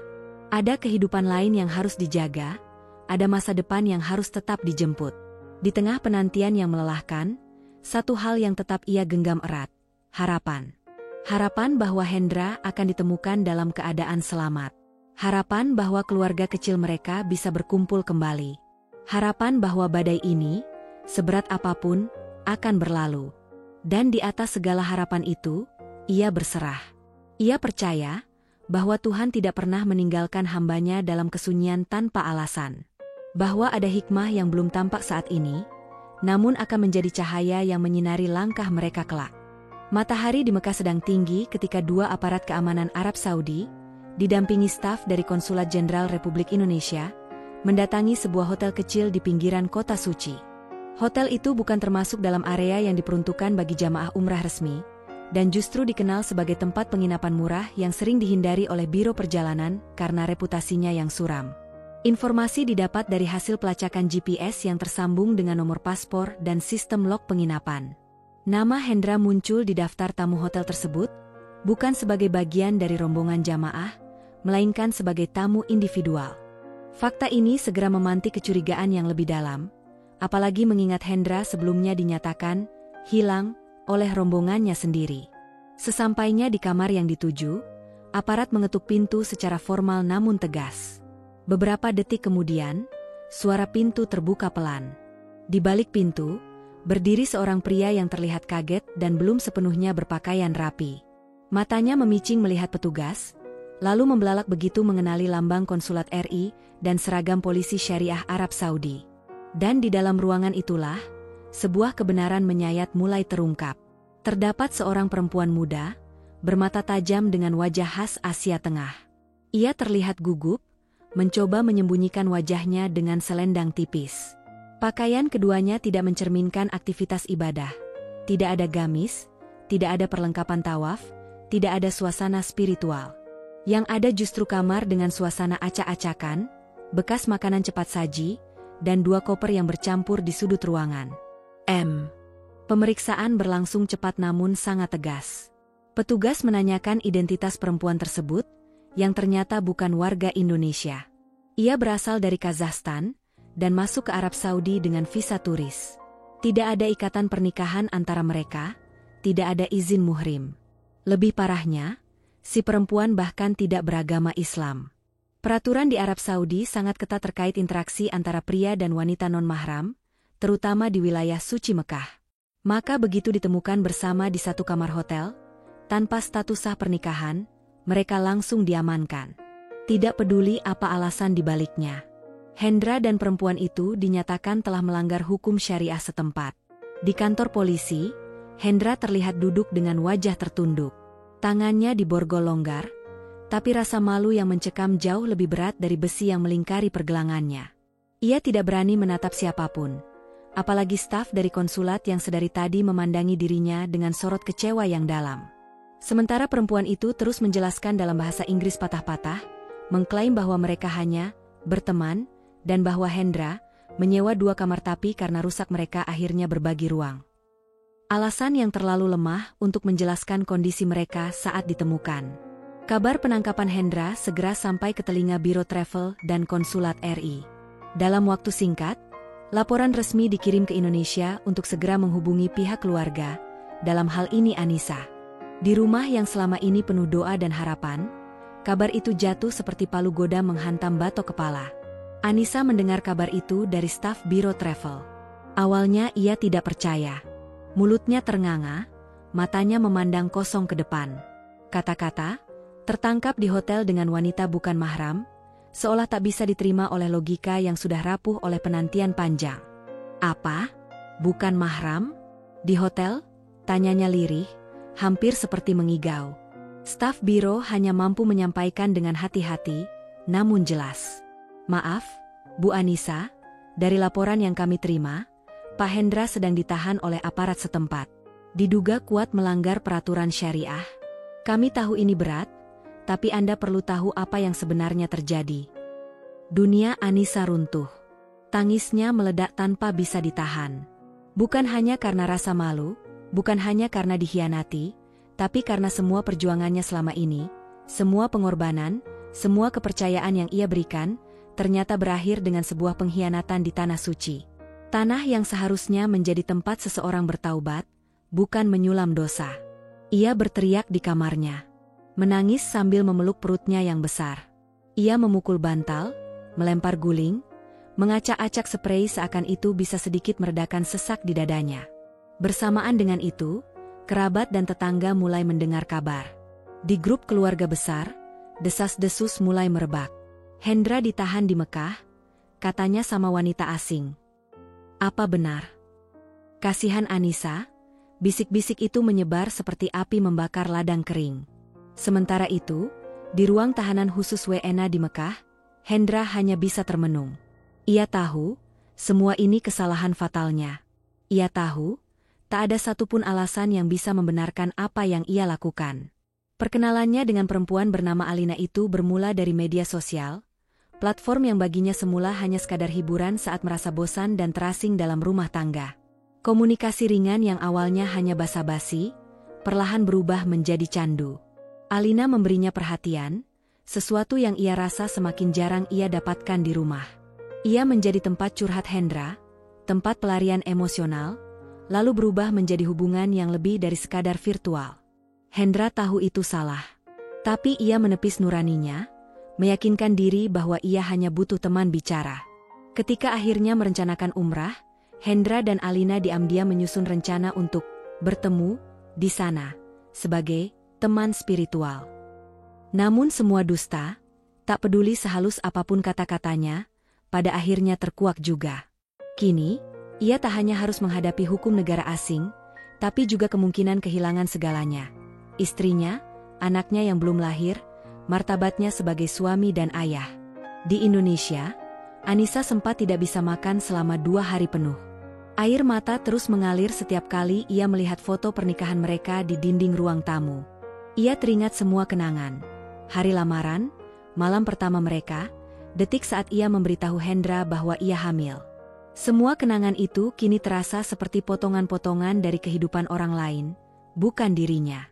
Ada kehidupan lain yang harus dijaga, ada masa depan yang harus tetap dijemput. Di tengah penantian yang melelahkan, satu hal yang tetap ia genggam erat, harapan. Harapan bahwa Hendra akan ditemukan dalam keadaan selamat. Harapan bahwa keluarga kecil mereka bisa berkumpul kembali. Harapan bahwa badai ini, seberat apapun, akan berlalu. Dan di atas segala harapan itu, ia berserah. Ia percaya bahwa Tuhan tidak pernah meninggalkan hambanya dalam kesunyian tanpa alasan. Bahwa ada hikmah yang belum tampak saat ini, namun akan menjadi cahaya yang menyinari langkah mereka kelak. Matahari di Mekah sedang tinggi ketika dua aparat keamanan Arab Saudi, didampingi staf dari Konsulat Jenderal Republik Indonesia, mendatangi sebuah hotel kecil di pinggiran kota suci. Hotel itu bukan termasuk dalam area yang diperuntukkan bagi jamaah umrah resmi, dan justru dikenal sebagai tempat penginapan murah yang sering dihindari oleh biro perjalanan karena reputasinya yang suram. Informasi didapat dari hasil pelacakan GPS yang tersambung dengan nomor paspor dan sistem log penginapan. Nama Hendra muncul di daftar tamu hotel tersebut, bukan sebagai bagian dari rombongan jamaah, melainkan sebagai tamu individual. Fakta ini segera memantik kecurigaan yang lebih dalam, apalagi mengingat Hendra sebelumnya dinyatakan hilang oleh rombongannya sendiri. Sesampainya di kamar yang dituju, aparat mengetuk pintu secara formal namun tegas. Beberapa detik kemudian, suara pintu terbuka pelan. Di balik pintu, berdiri seorang pria yang terlihat kaget dan belum sepenuhnya berpakaian rapi. Matanya memicing melihat petugas, lalu membelalak begitu mengenali lambang konsulat RI dan seragam polisi syariah Arab Saudi. Dan di dalam ruangan itulah, sebuah kebenaran menyayat mulai terungkap. Terdapat seorang perempuan muda, bermata tajam dengan wajah khas Asia Tengah. Ia terlihat gugup, mencoba menyembunyikan wajahnya dengan selendang tipis. Pakaian keduanya tidak mencerminkan aktivitas ibadah. Tidak ada gamis, tidak ada perlengkapan tawaf, tidak ada suasana spiritual. Yang ada justru kamar dengan suasana acak-acakan, bekas makanan cepat saji, dan 2 koper yang bercampur di sudut ruangan. Pemeriksaan berlangsung cepat namun sangat tegas. Petugas menanyakan identitas perempuan tersebut, yang ternyata bukan warga Indonesia. Ia berasal dari Kazakhstan, dan masuk ke Arab Saudi dengan visa turis. Tidak ada ikatan pernikahan antara mereka, tidak ada izin muhrim. Lebih parahnya, si perempuan bahkan tidak beragama Islam. Peraturan di Arab Saudi sangat ketat terkait interaksi antara pria dan wanita non-mahram, terutama di wilayah suci Mekah. Maka begitu ditemukan bersama di satu kamar hotel, tanpa status sah pernikahan, mereka langsung diamankan. Tidak peduli apa alasan dibaliknya. Hendra dan perempuan itu dinyatakan telah melanggar hukum syariah setempat. Di kantor polisi, Hendra terlihat duduk dengan wajah tertunduk. Tangannya diborgol longgar, tapi rasa malu yang mencekam jauh lebih berat dari besi yang melingkari pergelangannya. Ia tidak berani menatap siapapun, apalagi staf dari konsulat yang sedari tadi memandangi dirinya dengan sorot kecewa yang dalam. Sementara perempuan itu terus menjelaskan dalam bahasa Inggris patah-patah, mengklaim bahwa mereka hanya berteman, dan bahwa Hendra menyewa 2 kamar tapi karena rusak mereka akhirnya berbagi ruang. Alasan yang terlalu lemah untuk menjelaskan kondisi mereka saat ditemukan. Kabar penangkapan Hendra segera sampai ke telinga Biro Travel dan Konsulat RI. Dalam waktu singkat, laporan resmi dikirim ke Indonesia untuk segera menghubungi pihak keluarga, dalam hal ini Anissa. Di rumah yang selama ini penuh doa dan harapan, kabar itu jatuh seperti palu goda menghantam batok kepala. Anissa mendengar kabar itu dari staf Biro Travel. Awalnya ia tidak percaya. Mulutnya ternganga, matanya memandang kosong ke depan. Kata-kata, tertangkap di hotel dengan wanita bukan mahram, seolah tak bisa diterima oleh logika yang sudah rapuh oleh penantian panjang. Apa? Bukan mahram? Di hotel? Tanyanya lirih, hampir seperti mengigau. Staf biro hanya mampu menyampaikan dengan hati-hati, namun jelas. Maaf, Bu Anissa, dari laporan yang kami terima, Pak Hendra sedang ditahan oleh aparat setempat. Diduga kuat melanggar peraturan syariah. Kami tahu ini berat, tapi Anda perlu tahu apa yang sebenarnya terjadi. Dunia Anissa runtuh. Tangisnya meledak tanpa bisa ditahan. Bukan hanya karena rasa malu, bukan hanya karena dikhianati, tapi karena semua perjuangannya selama ini, semua pengorbanan, semua kepercayaan yang ia berikan, ternyata berakhir dengan sebuah pengkhianatan di tanah suci. Tanah yang seharusnya menjadi tempat seseorang bertaubat, bukan menyulam dosa. Ia berteriak di kamarnya. Menangis sambil memeluk perutnya yang besar. Ia memukul bantal, melempar guling, mengacak-acak sprei seakan itu bisa sedikit meredakan sesak di dadanya. Bersamaan dengan itu, kerabat dan tetangga mulai mendengar kabar. Di grup keluarga besar, desas-desus mulai merebak. Hendra ditahan di Mekah, katanya sama wanita asing. Apa benar? Kasihan Anissa, bisik-bisik itu menyebar seperti api membakar ladang kering. Sementara itu, di ruang tahanan khusus WNA di Mekah, Hendra hanya bisa termenung. Ia tahu, semua ini kesalahan fatalnya. Ia tahu, tak ada satupun alasan yang bisa membenarkan apa yang ia lakukan. Perkenalannya dengan perempuan bernama Alina itu bermula dari media sosial, platform yang baginya semula hanya sekadar hiburan saat merasa bosan dan terasing dalam rumah tangga. Komunikasi ringan yang awalnya hanya basa-basi, perlahan berubah menjadi candu. Alina memberinya perhatian, sesuatu yang ia rasa semakin jarang ia dapatkan di rumah. Ia menjadi tempat curhat Hendra, tempat pelarian emosional, lalu berubah menjadi hubungan yang lebih dari sekadar virtual. Hendra tahu itu salah. Tapi ia menepis nuraninya, meyakinkan diri bahwa ia hanya butuh teman bicara. Ketika akhirnya merencanakan umrah, Hendra dan Alina diam-diam menyusun rencana untuk bertemu di sana sebagai teman spiritual. Namun semua dusta, tak peduli sehalus apapun kata-katanya, pada akhirnya terkuak juga. Kini, ia tak hanya harus menghadapi hukum negara asing, tapi juga kemungkinan kehilangan segalanya. Istrinya, anaknya yang belum lahir, martabatnya sebagai suami dan ayah. Di Indonesia, Anissa sempat tidak bisa makan selama 2 hari penuh. Air mata terus mengalir setiap kali ia melihat foto pernikahan mereka di dinding ruang tamu. Ia teringat semua kenangan. Hari lamaran, malam pertama mereka, detik saat ia memberitahu Hendra bahwa ia hamil. Semua kenangan itu kini terasa seperti potongan-potongan dari kehidupan orang lain, bukan dirinya.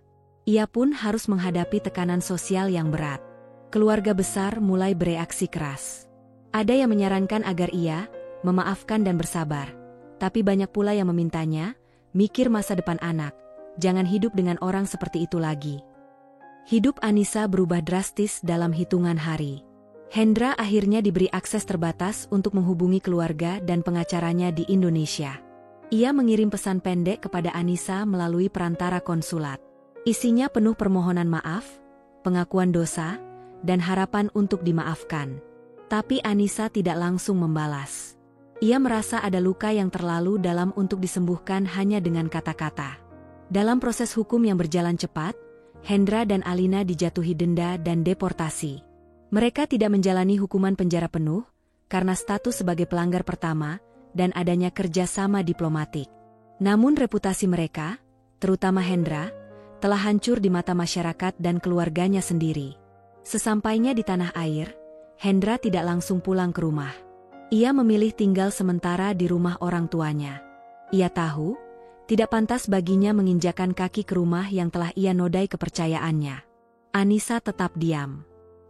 Ia pun harus menghadapi tekanan sosial yang berat. Keluarga besar mulai bereaksi keras. Ada yang menyarankan agar ia memaafkan dan bersabar. Tapi banyak pula yang memintanya, mikir masa depan anak, jangan hidup dengan orang seperti itu lagi. Hidup Anissa berubah drastis dalam hitungan hari. Hendra akhirnya diberi akses terbatas untuk menghubungi keluarga dan pengacaranya di Indonesia. Ia mengirim pesan pendek kepada Anissa melalui perantara konsulat. Isinya penuh permohonan maaf, pengakuan dosa, dan harapan untuk dimaafkan. Tapi Anissa tidak langsung membalas. Ia merasa ada luka yang terlalu dalam untuk disembuhkan hanya dengan kata-kata. Dalam proses hukum yang berjalan cepat, Hendra dan Alina dijatuhi denda dan deportasi. Mereka tidak menjalani hukuman penjara penuh, karena status sebagai pelanggar pertama, dan adanya kerjasama diplomatik. Namun reputasi mereka, terutama Hendra, telah hancur di mata masyarakat dan keluarganya sendiri. Sesampainya di tanah air, Hendra tidak langsung pulang ke rumah. Ia memilih tinggal sementara di rumah orang tuanya. Ia tahu, tidak pantas baginya menginjakan kaki ke rumah yang telah ia nodai kepercayaannya. Anissa tetap diam.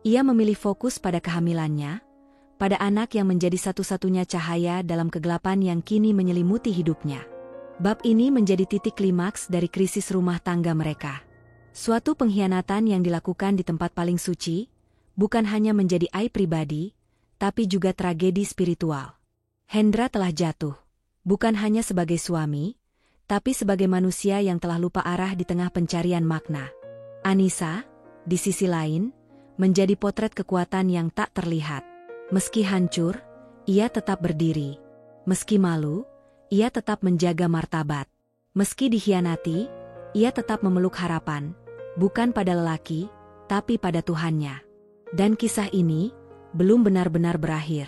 Ia memilih fokus pada kehamilannya, pada anak yang menjadi satu-satunya cahaya dalam kegelapan yang kini menyelimuti hidupnya. Bab ini menjadi titik klimaks dari krisis rumah tangga mereka. Suatu pengkhianatan yang dilakukan di tempat paling suci, bukan hanya menjadi aib pribadi, tapi juga tragedi spiritual. Hendra telah jatuh, bukan hanya sebagai suami, tapi sebagai manusia yang telah lupa arah di tengah pencarian makna. Anissa, di sisi lain, menjadi potret kekuatan yang tak terlihat. Meski hancur, ia tetap berdiri. Meski malu, ia tetap menjaga martabat. Meski dikhianati, ia tetap memeluk harapan, bukan pada lelaki, tapi pada Tuhannya. Dan kisah ini belum benar-benar berakhir.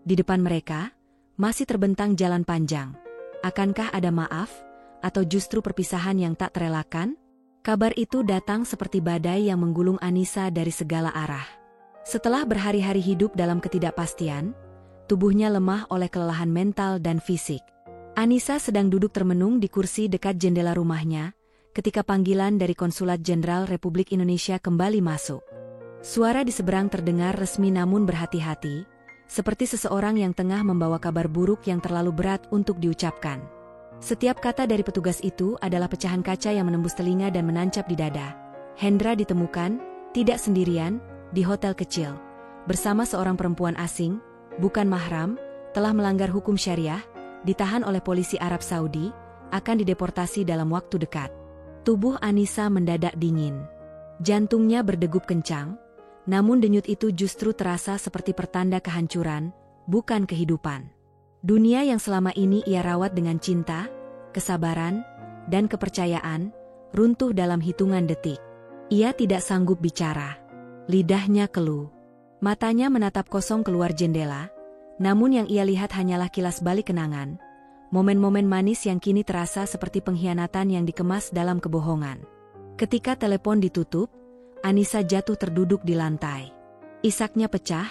Di depan mereka, masih terbentang jalan panjang. Akankah ada maaf, atau justru perpisahan yang tak terelakkan? Kabar itu datang seperti badai yang menggulung Anissa dari segala arah. Setelah berhari-hari hidup dalam ketidakpastian, tubuhnya lemah oleh kelelahan mental dan fisik. Anissa sedang duduk termenung di kursi dekat jendela rumahnya, ketika panggilan dari Konsulat Jenderal Republik Indonesia kembali masuk. Suara di seberang terdengar resmi namun berhati-hati, seperti seseorang yang tengah membawa kabar buruk yang terlalu berat untuk diucapkan. Setiap kata dari petugas itu adalah pecahan kaca yang menembus telinga dan menancap di dada. Hendra ditemukan, tidak sendirian, di hotel kecil, bersama seorang perempuan asing, bukan mahram, telah melanggar hukum syariah, ditahan oleh polisi Arab Saudi, akan dideportasi dalam waktu dekat. Tubuh Anissa mendadak dingin. Jantungnya berdegup kencang, namun denyut itu justru terasa seperti pertanda kehancuran, bukan kehidupan. Dunia yang selama ini ia rawat dengan cinta, kesabaran, dan kepercayaan, runtuh dalam hitungan detik. Ia tidak sanggup bicara. Lidahnya keluh. Matanya menatap kosong keluar jendela, namun yang ia lihat hanyalah kilas balik kenangan, momen-momen manis yang kini terasa seperti pengkhianatan yang dikemas dalam kebohongan. Ketika telepon ditutup, Anissa jatuh terduduk di lantai. Isaknya pecah,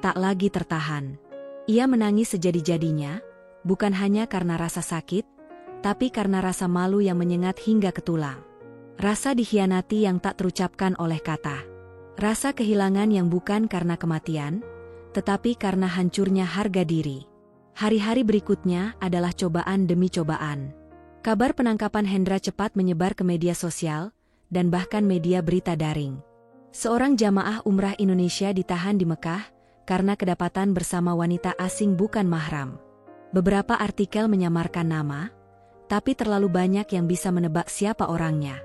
tak lagi tertahan. Ia menangis sejadi-jadinya, bukan hanya karena rasa sakit, tapi karena rasa malu yang menyengat hingga ke tulang. Rasa dikhianati yang tak terucapkan oleh kata. Rasa kehilangan yang bukan karena kematian, tetapi karena hancurnya harga diri. Hari-hari berikutnya adalah cobaan demi cobaan. Kabar penangkapan Hendra cepat menyebar ke media sosial, dan bahkan media berita daring. Seorang jamaah umrah Indonesia ditahan di Mekah karena kedapatan bersama wanita asing bukan mahram. Beberapa artikel menyamarkan nama, tapi terlalu banyak yang bisa menebak siapa orangnya.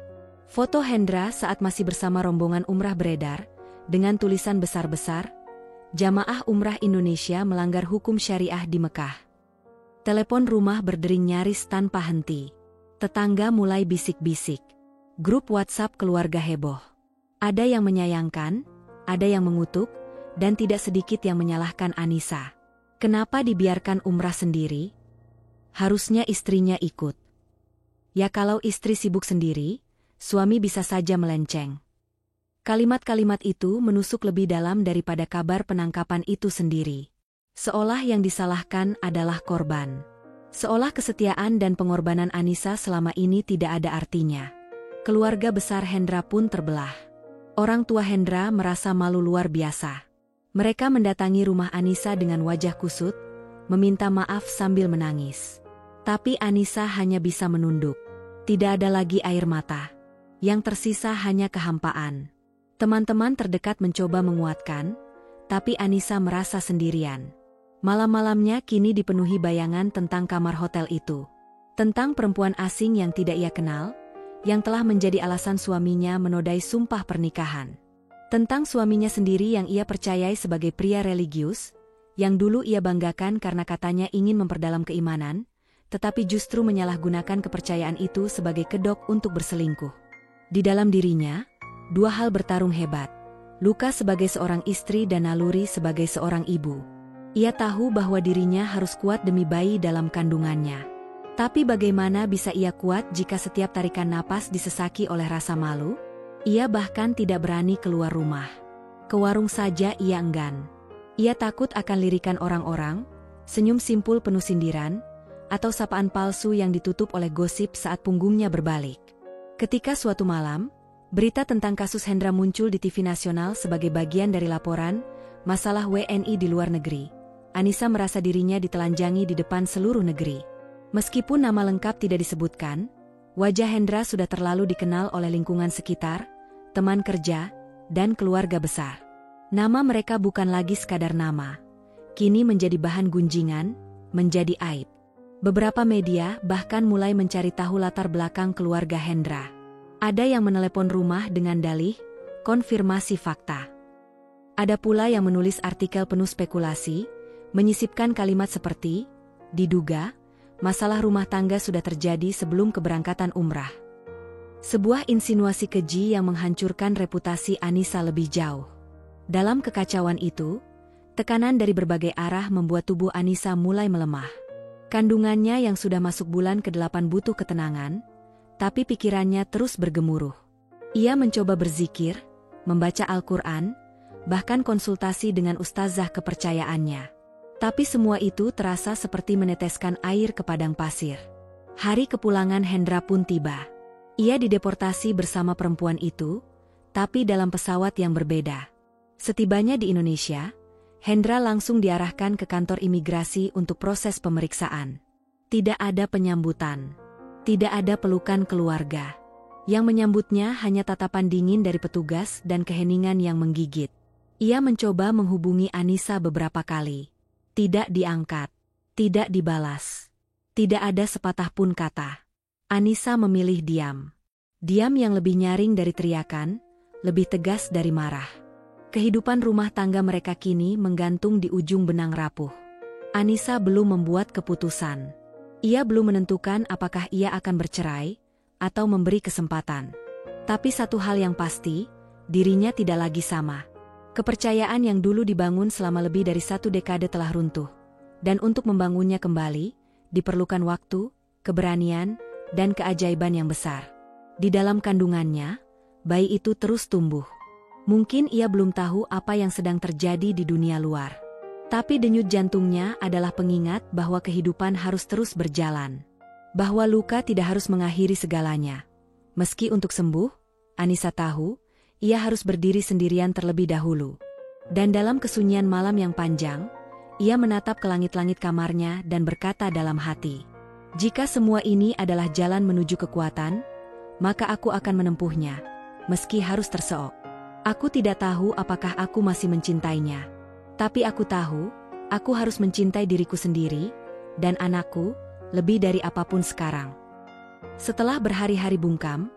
Foto Hendra saat masih bersama rombongan umrah beredar, dengan tulisan besar-besar, "Jamaah Umrah Indonesia melanggar hukum syariah di Mekah." Telepon rumah berdering nyaris tanpa henti. Tetangga mulai bisik-bisik. Grup WhatsApp keluarga heboh. Ada yang menyayangkan, ada yang mengutuk, dan tidak sedikit yang menyalahkan Anissa. Kenapa dibiarkan umrah sendiri? Harusnya istrinya ikut. Ya kalau istri sibuk sendiri, suami bisa saja melenceng. Kalimat-kalimat itu menusuk lebih dalam daripada kabar penangkapan itu sendiri. Seolah yang disalahkan adalah korban. Seolah kesetiaan dan pengorbanan Anissa selama ini tidak ada artinya. Keluarga besar Hendra pun terbelah. Orang tua Hendra merasa malu luar biasa. Mereka mendatangi rumah Anissa dengan wajah kusut, meminta maaf sambil menangis. Tapi Anissa hanya bisa menunduk. Tidak ada lagi air mata. Yang tersisa hanya kehampaan. Teman-teman terdekat mencoba menguatkan, tapi Anissa merasa sendirian. Malam-malamnya kini dipenuhi bayangan tentang kamar hotel itu. Tentang perempuan asing yang tidak ia kenal, yang telah menjadi alasan suaminya menodai sumpah pernikahan. Tentang suaminya sendiri yang ia percayai sebagai pria religius, yang dulu ia banggakan karena katanya ingin memperdalam keimanan, tetapi justru menyalahgunakan kepercayaan itu sebagai kedok untuk berselingkuh. Di dalam dirinya, dua hal bertarung hebat. Luka sebagai seorang istri dan naluri sebagai seorang ibu. Ia tahu bahwa dirinya harus kuat demi bayi dalam kandungannya. Tapi bagaimana bisa ia kuat jika setiap tarikan napas disesaki oleh rasa malu? Ia bahkan tidak berani keluar rumah. Ke warung saja ia enggan. Ia takut akan lirikan orang-orang, senyum simpul penuh sindiran, atau sapaan palsu yang ditutup oleh gosip saat punggungnya berbalik. Ketika suatu malam, berita tentang kasus Hendra muncul di TV nasional sebagai bagian dari laporan masalah WNI di luar negeri. Anissa merasa dirinya ditelanjangi di depan seluruh negeri. Meskipun nama lengkap tidak disebutkan, wajah Hendra sudah terlalu dikenal oleh lingkungan sekitar, teman kerja, dan keluarga besar. Nama mereka bukan lagi sekadar nama. Kini menjadi bahan gunjingan, menjadi aib. Beberapa media bahkan mulai mencari tahu latar belakang keluarga Hendra. Ada yang menelepon rumah dengan dalih, konfirmasi fakta. Ada pula yang menulis artikel penuh spekulasi, menyisipkan kalimat seperti, diduga, masalah rumah tangga sudah terjadi sebelum keberangkatan umrah. Sebuah insinuasi keji yang menghancurkan reputasi Anissa lebih jauh. Dalam kekacauan itu, tekanan dari berbagai arah membuat tubuh Anissa mulai melemah. Kandungannya yang sudah masuk bulan ke-8 butuh ketenangan, tapi pikirannya terus bergemuruh. Ia mencoba berzikir, membaca Al-Quran, bahkan konsultasi dengan ustazah kepercayaannya. Tapi semua itu terasa seperti meneteskan air ke padang pasir. Hari kepulangan Hendra pun tiba. Ia dideportasi bersama perempuan itu, tapi dalam pesawat yang berbeda. Setibanya di Indonesia, Hendra langsung diarahkan ke kantor imigrasi untuk proses pemeriksaan. Tidak ada penyambutan. Tidak ada pelukan keluarga. Yang menyambutnya hanya tatapan dingin dari petugas dan keheningan yang menggigit. Ia mencoba menghubungi Anissa beberapa kali. Tidak diangkat. Tidak dibalas. Tidak ada sepatah pun kata. Anissa memilih diam. Diam yang lebih nyaring dari teriakan, lebih tegas dari marah. Kehidupan rumah tangga mereka kini menggantung di ujung benang rapuh. Anissa belum membuat keputusan. Ia belum menentukan apakah ia akan bercerai, atau memberi kesempatan. Tapi satu hal yang pasti, dirinya tidak lagi sama. Kepercayaan yang dulu dibangun selama lebih dari 1 dekade telah runtuh. Dan untuk membangunnya kembali, diperlukan waktu, keberanian, dan keajaiban yang besar. Di dalam kandungannya, bayi itu terus tumbuh. Mungkin ia belum tahu apa yang sedang terjadi di dunia luar. Tapi denyut jantungnya adalah pengingat bahwa kehidupan harus terus berjalan. Bahwa luka tidak harus mengakhiri segalanya. Meski untuk sembuh, Anissa tahu, ia harus berdiri sendirian terlebih dahulu. Dan dalam kesunyian malam yang panjang, ia menatap ke langit-langit kamarnya dan berkata dalam hati, "Jika semua ini adalah jalan menuju kekuatan, maka aku akan menempuhnya." meski harus terseok. Aku tidak tahu apakah aku masih mencintainya. Tapi aku tahu, aku harus mencintai diriku sendiri, dan anakku, lebih dari apapun sekarang. Setelah berhari-hari bungkam,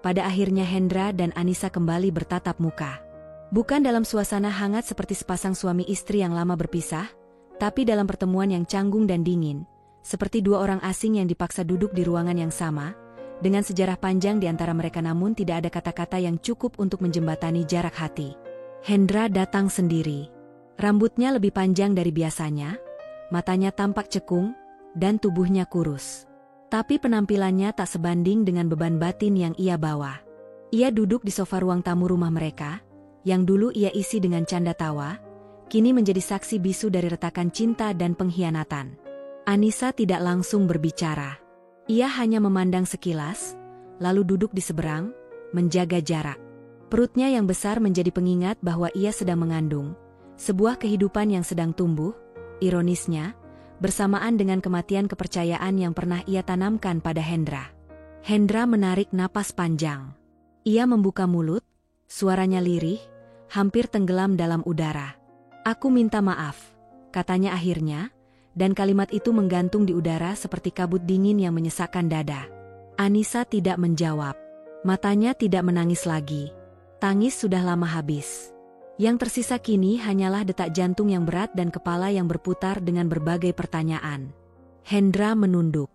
pada akhirnya Hendra dan Anissa kembali bertatap muka. Bukan dalam suasana hangat seperti sepasang suami istri yang lama berpisah, tapi dalam pertemuan yang canggung dan dingin, seperti dua orang asing yang dipaksa duduk di ruangan yang sama, dengan sejarah panjang di antara mereka namun tidak ada kata-kata yang cukup untuk menjembatani jarak hati. Hendra datang sendiri. Rambutnya lebih panjang dari biasanya, matanya tampak cekung, dan tubuhnya kurus. Tapi penampilannya tak sebanding dengan beban batin yang ia bawa. Ia duduk di sofa ruang tamu rumah mereka, yang dulu ia isi dengan canda tawa, kini menjadi saksi bisu dari retakan cinta dan pengkhianatan. Anissa tidak langsung berbicara. Ia hanya memandang sekilas, lalu duduk di seberang, menjaga jarak. Perutnya yang besar menjadi pengingat bahwa ia sedang mengandung sebuah kehidupan yang sedang tumbuh, ironisnya, bersamaan dengan kematian kepercayaan yang pernah ia tanamkan pada Hendra. Hendra menarik napas panjang. Ia membuka mulut, suaranya lirih, hampir tenggelam dalam udara. "Aku minta maaf," katanya akhirnya, dan kalimat itu menggantung di udara seperti kabut dingin yang menyesakkan dada. Anissa tidak menjawab. Matanya tidak menangis lagi. Tangis sudah lama habis. Yang tersisa kini hanyalah detak jantung yang berat dan kepala yang berputar dengan berbagai pertanyaan. Hendra menunduk.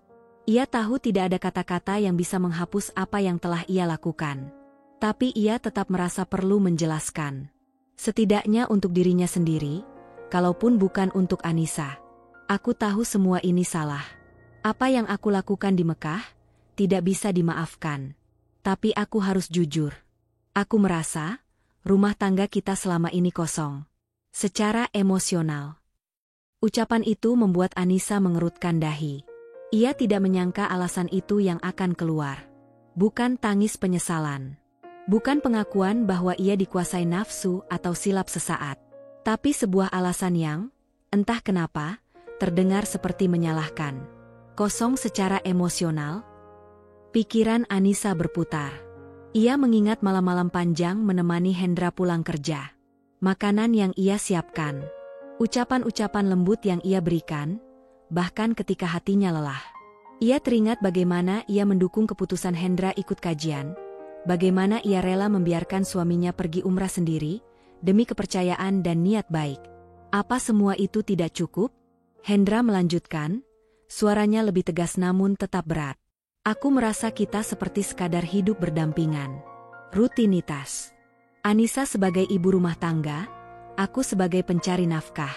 Ia tahu tidak ada kata-kata yang bisa menghapus apa yang telah ia lakukan. Tapi ia tetap merasa perlu menjelaskan. Setidaknya untuk dirinya sendiri, kalaupun bukan untuk Anissa. "Aku tahu semua ini salah. Apa yang aku lakukan di Mekah tidak bisa dimaafkan. Tapi aku harus jujur. Aku merasa rumah tangga kita selama ini kosong. Secara emosional." Ucapan itu membuat Anissa mengerutkan dahi. Ia tidak menyangka alasan itu yang akan keluar. Bukan tangis penyesalan. Bukan pengakuan bahwa ia dikuasai nafsu atau silap sesaat. Tapi sebuah alasan yang, entah kenapa, terdengar seperti menyalahkan. Kosong secara emosional. Pikiran Anissa berputar. Ia mengingat malam-malam panjang menemani Hendra pulang kerja. Makanan yang ia siapkan. Ucapan-ucapan lembut yang ia berikan, bahkan ketika hatinya lelah. Ia teringat bagaimana ia mendukung keputusan Hendra ikut kajian, bagaimana ia rela membiarkan suaminya pergi umrah sendiri, demi kepercayaan dan niat baik. Apa semua itu tidak cukup? Hendra melanjutkan, suaranya lebih tegas namun tetap berat. "Aku merasa kita seperti sekadar hidup berdampingan. Rutinitas. Anissa sebagai ibu rumah tangga, aku sebagai pencari nafkah.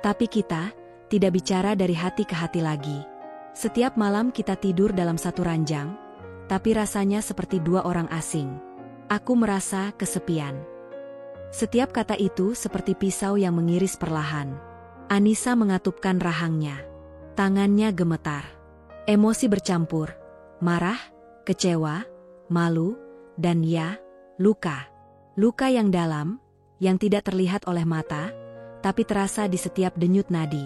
Tapi kita tidak bicara dari hati ke hati lagi. Setiap malam kita tidur dalam satu ranjang, tapi rasanya seperti dua orang asing. Aku merasa kesepian." Setiap kata itu seperti pisau yang mengiris perlahan. Anissa mengatupkan rahangnya. Tangannya gemetar. Emosi bercampur. Marah, kecewa, malu, dan ya, luka. Luka yang dalam, yang tidak terlihat oleh mata, tapi terasa di setiap denyut nadi.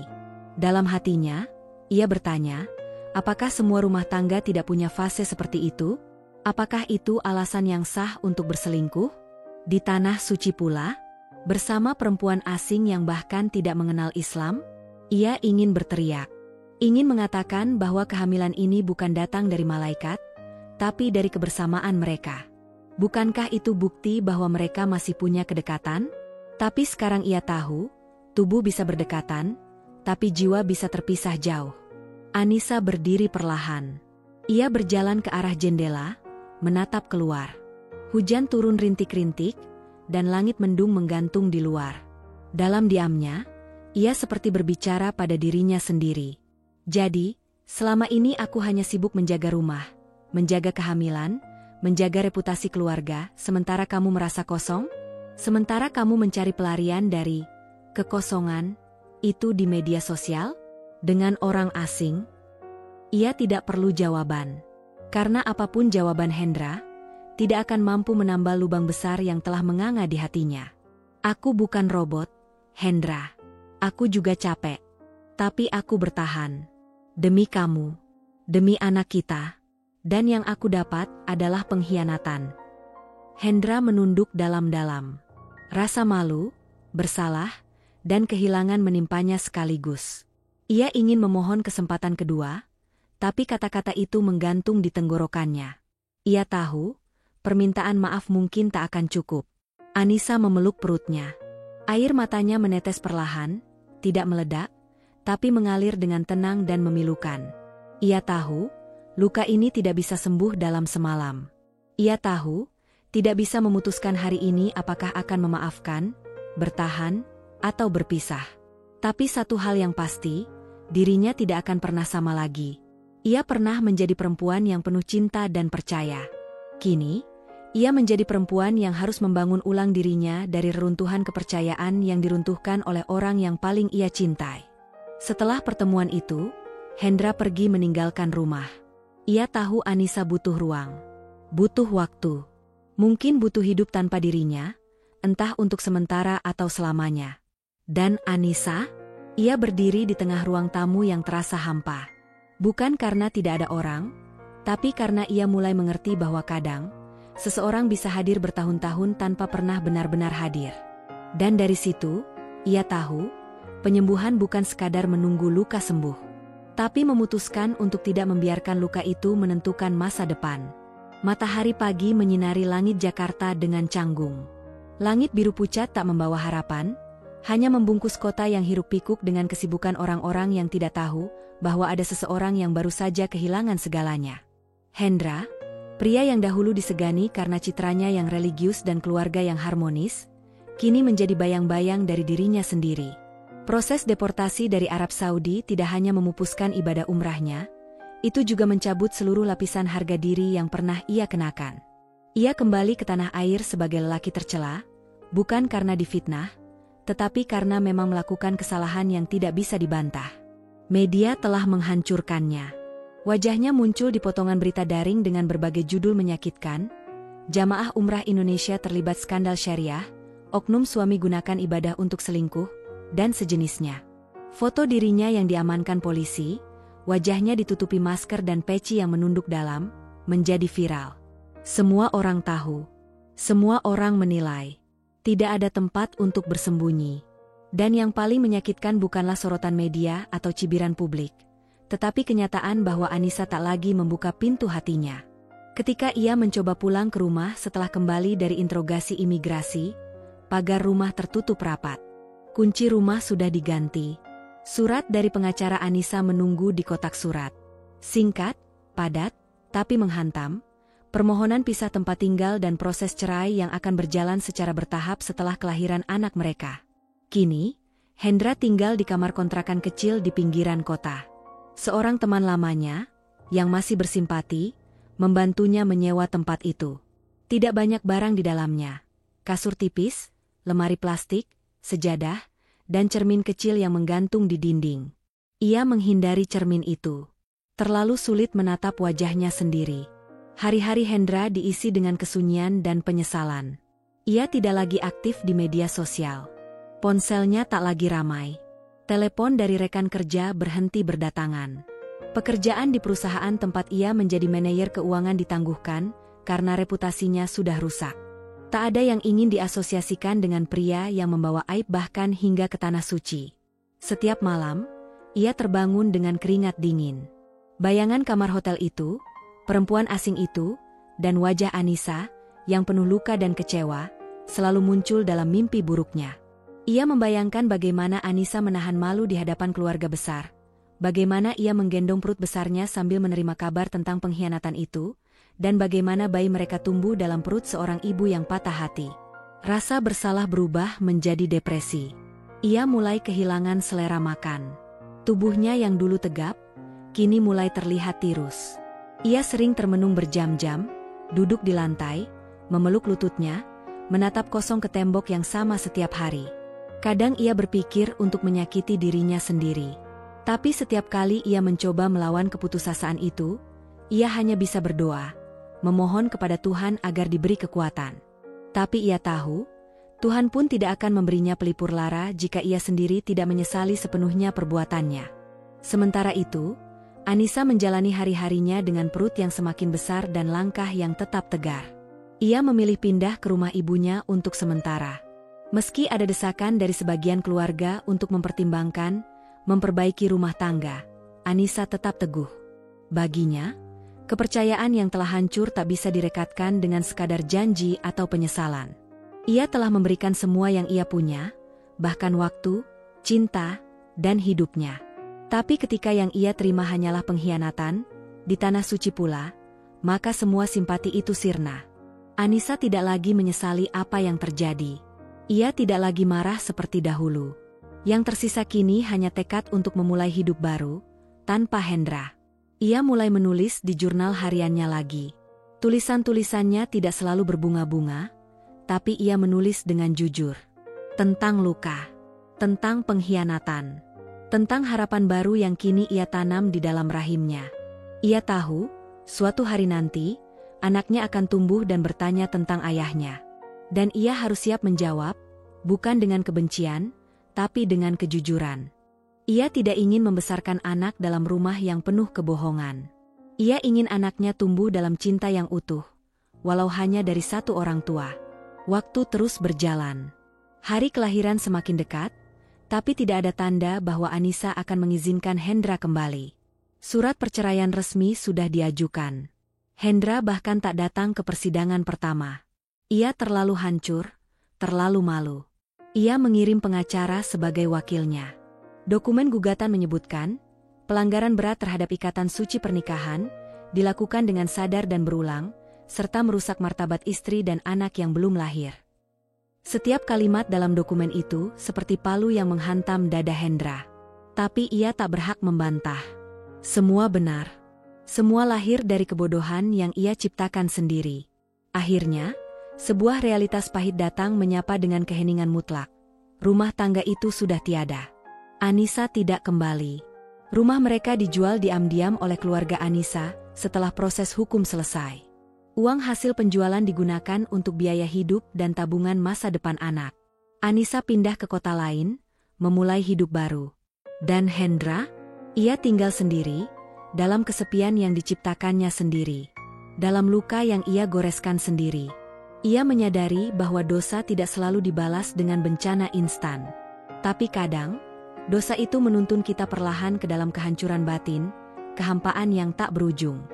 Dalam hatinya, ia bertanya, apakah semua rumah tangga tidak punya fase seperti itu? Apakah itu alasan yang sah untuk berselingkuh? Di tanah suci pula, bersama perempuan asing yang bahkan tidak mengenal Islam, ia ingin berteriak. Ingin mengatakan bahwa kehamilan ini bukan datang dari malaikat, tapi dari kebersamaan mereka. Bukankah itu bukti bahwa mereka masih punya kedekatan? Tapi sekarang ia tahu, tubuh bisa berdekatan, tapi jiwa bisa terpisah jauh. Anissa berdiri perlahan. Ia berjalan ke arah jendela, menatap keluar. Hujan turun rintik-rintik, dan langit mendung menggantung di luar. Dalam diamnya, ia seperti berbicara pada dirinya sendiri. "Jadi, selama ini aku hanya sibuk menjaga rumah, menjaga kehamilan, menjaga reputasi keluarga, sementara kamu merasa kosong? Sementara kamu mencari pelarian dari kekosongan itu di media sosial? Dengan orang asing?" Ia tidak perlu jawaban. Karena apapun jawaban Hendra, tidak akan mampu menambal lubang besar yang telah menganga di hatinya. "Aku bukan robot, Hendra. Aku juga capek. Tapi aku bertahan. Demi kamu, demi anak kita, dan yang aku dapat adalah pengkhianatan." Hendra menunduk dalam-dalam. Rasa malu, bersalah, dan kehilangan menimpanya sekaligus. Ia ingin memohon kesempatan kedua, tapi kata-kata itu menggantung di tenggorokannya. Ia tahu, permintaan maaf mungkin tak akan cukup. Anissa memeluk perutnya. Air matanya menetes perlahan, tidak meledak, tapi mengalir dengan tenang dan memilukan. Ia tahu, luka ini tidak bisa sembuh dalam semalam. Ia tahu, tidak bisa memutuskan hari ini apakah akan memaafkan, bertahan, atau berpisah. Tapi satu hal yang pasti, dirinya tidak akan pernah sama lagi. Ia pernah menjadi perempuan yang penuh cinta dan percaya. Kini, ia menjadi perempuan yang harus membangun ulang dirinya dari reruntuhan kepercayaan yang diruntuhkan oleh orang yang paling ia cintai. Setelah pertemuan itu, Hendra pergi meninggalkan rumah. Ia tahu Anissa butuh ruang, butuh waktu. Mungkin butuh hidup tanpa dirinya, entah untuk sementara atau selamanya. Dan Anissa? Ia berdiri di tengah ruang tamu yang terasa hampa. Bukan karena tidak ada orang, tapi karena ia mulai mengerti bahwa kadang, seseorang bisa hadir bertahun-tahun tanpa pernah benar-benar hadir. Dan dari situ, ia tahu, penyembuhan bukan sekadar menunggu luka sembuh, tapi memutuskan untuk tidak membiarkan luka itu menentukan masa depan. Matahari pagi menyinari langit Jakarta dengan canggung. Langit biru pucat tak membawa harapan, hanya membungkus kota yang hiruk-pikuk dengan kesibukan orang-orang yang tidak tahu bahwa ada seseorang yang baru saja kehilangan segalanya. Hendra, pria yang dahulu disegani karena citranya yang religius dan keluarga yang harmonis, kini menjadi bayang-bayang dari dirinya sendiri. Proses deportasi dari Arab Saudi tidak hanya memupuskan ibadah umrahnya, itu juga mencabut seluruh lapisan harga diri yang pernah ia kenakan. Ia kembali ke tanah air sebagai lelaki tercela, bukan karena difitnah, tetapi karena memang melakukan kesalahan yang tidak bisa dibantah. Media telah menghancurkannya. Wajahnya muncul di potongan berita daring dengan berbagai judul menyakitkan. Jamaah umrah Indonesia terlibat skandal syariah, oknum suami gunakan ibadah untuk selingkuh, dan sejenisnya. Foto dirinya yang diamankan polisi, wajahnya ditutupi masker dan peci yang menunduk dalam, menjadi viral. Semua orang tahu. Semua orang menilai. Tidak ada tempat untuk bersembunyi. Dan yang paling menyakitkan bukanlah sorotan media atau cibiran publik, tetapi kenyataan bahwa Anissa tak lagi membuka pintu hatinya. Ketika ia mencoba pulang ke rumah setelah kembali dari interogasi imigrasi, pagar rumah tertutup rapat. Kunci rumah sudah diganti. Surat dari pengacara Anissa menunggu di kotak surat. Singkat, padat, tapi menghantam. Permohonan pisah tempat tinggal dan proses cerai yang akan berjalan secara bertahap setelah kelahiran anak mereka. Kini, Hendra tinggal di kamar kontrakan kecil di pinggiran kota. Seorang teman lamanya, yang masih bersimpati, membantunya menyewa tempat itu. Tidak banyak barang di dalamnya. Kasur tipis, lemari plastik, sejadah, dan cermin kecil yang menggantung di dinding. Ia menghindari cermin itu. Terlalu sulit menatap wajahnya sendiri. Hari-hari Hendra diisi dengan kesunyian dan penyesalan. Ia tidak lagi aktif di media sosial. Ponselnya tak lagi ramai. Telepon dari rekan kerja berhenti berdatangan. Pekerjaan di perusahaan tempat ia menjadi manajer keuangan ditangguhkan karena reputasinya sudah rusak. Tak ada yang ingin diasosiasikan dengan pria yang membawa aib bahkan hingga ke tanah suci. Setiap malam, ia terbangun dengan keringat dingin. Bayangan kamar hotel itu, perempuan asing itu, dan wajah Anissa, yang penuh luka dan kecewa, selalu muncul dalam mimpi buruknya. Ia membayangkan bagaimana Anissa menahan malu di hadapan keluarga besar, bagaimana ia menggendong perut besarnya sambil menerima kabar tentang pengkhianatan itu, dan bagaimana bayi mereka tumbuh dalam perut seorang ibu yang patah hati. Rasa bersalah berubah menjadi depresi. Ia mulai kehilangan selera makan. Tubuhnya yang dulu tegap, kini mulai terlihat tirus. Ia sering termenung berjam-jam, duduk di lantai, memeluk lututnya, menatap kosong ke tembok yang sama setiap hari. Kadang ia berpikir untuk menyakiti dirinya sendiri. Tapi setiap kali ia mencoba melawan keputusasaan itu, ia hanya bisa berdoa, memohon kepada Tuhan agar diberi kekuatan. Tapi ia tahu, Tuhan pun tidak akan memberinya pelipur lara jika ia sendiri tidak menyesali sepenuhnya perbuatannya. Sementara itu, Anissa menjalani hari-harinya dengan perut yang semakin besar dan langkah yang tetap tegar. Ia memilih pindah ke rumah ibunya untuk sementara. Meski ada desakan dari sebagian keluarga untuk mempertimbangkan, memperbaiki rumah tangga, Anissa tetap teguh. Baginya, kepercayaan yang telah hancur tak bisa direkatkan dengan sekadar janji atau penyesalan. Ia telah memberikan semua yang ia punya, bahkan waktu, cinta, dan hidupnya. Tapi ketika yang ia terima hanyalah pengkhianatan, di tanah suci pula, maka semua simpati itu sirna. Anissa tidak lagi menyesali apa yang terjadi. Ia tidak lagi marah seperti dahulu. Yang tersisa kini hanya tekad untuk memulai hidup baru, tanpa Hendra. Ia mulai menulis di jurnal hariannya lagi. Tulisan-tulisannya tidak selalu berbunga-bunga, tapi ia menulis dengan jujur. Tentang luka, tentang pengkhianatan, tentang harapan baru yang kini ia tanam di dalam rahimnya. Ia tahu, suatu hari nanti, anaknya akan tumbuh dan bertanya tentang ayahnya. Dan ia harus siap menjawab, bukan dengan kebencian, tapi dengan kejujuran. Ia tidak ingin membesarkan anak dalam rumah yang penuh kebohongan. Ia ingin anaknya tumbuh dalam cinta yang utuh, walau hanya dari satu orang tua. Waktu terus berjalan. Hari kelahiran semakin dekat, tapi tidak ada tanda bahwa Anissa akan mengizinkan Hendra kembali. Surat perceraian resmi sudah diajukan. Hendra bahkan tak datang ke persidangan pertama. Ia terlalu hancur, terlalu malu. Ia mengirim pengacara sebagai wakilnya. Dokumen gugatan menyebutkan, pelanggaran berat terhadap ikatan suci pernikahan, dilakukan dengan sadar dan berulang, serta merusak martabat istri dan anak yang belum lahir. Setiap kalimat dalam dokumen itu seperti palu yang menghantam dada Hendra. Tapi ia tak berhak membantah. Semua benar. Semua lahir dari kebodohan yang ia ciptakan sendiri. Akhirnya, sebuah realitas pahit datang menyapa dengan keheningan mutlak. Rumah tangga itu sudah tiada. Anissa tidak kembali. Rumah mereka dijual diam-diam oleh keluarga Anissa setelah proses hukum selesai. Uang hasil penjualan digunakan untuk biaya hidup dan tabungan masa depan anak. Anissa pindah ke kota lain, memulai hidup baru. Dan Hendra? Ia tinggal sendiri, dalam kesepian yang diciptakannya sendiri. Dalam luka yang ia goreskan sendiri. Ia menyadari bahwa dosa tidak selalu dibalas dengan bencana instan. Tapi kadang, dosa itu menuntun kita perlahan ke dalam kehancuran batin, kehampaan yang tak berujung.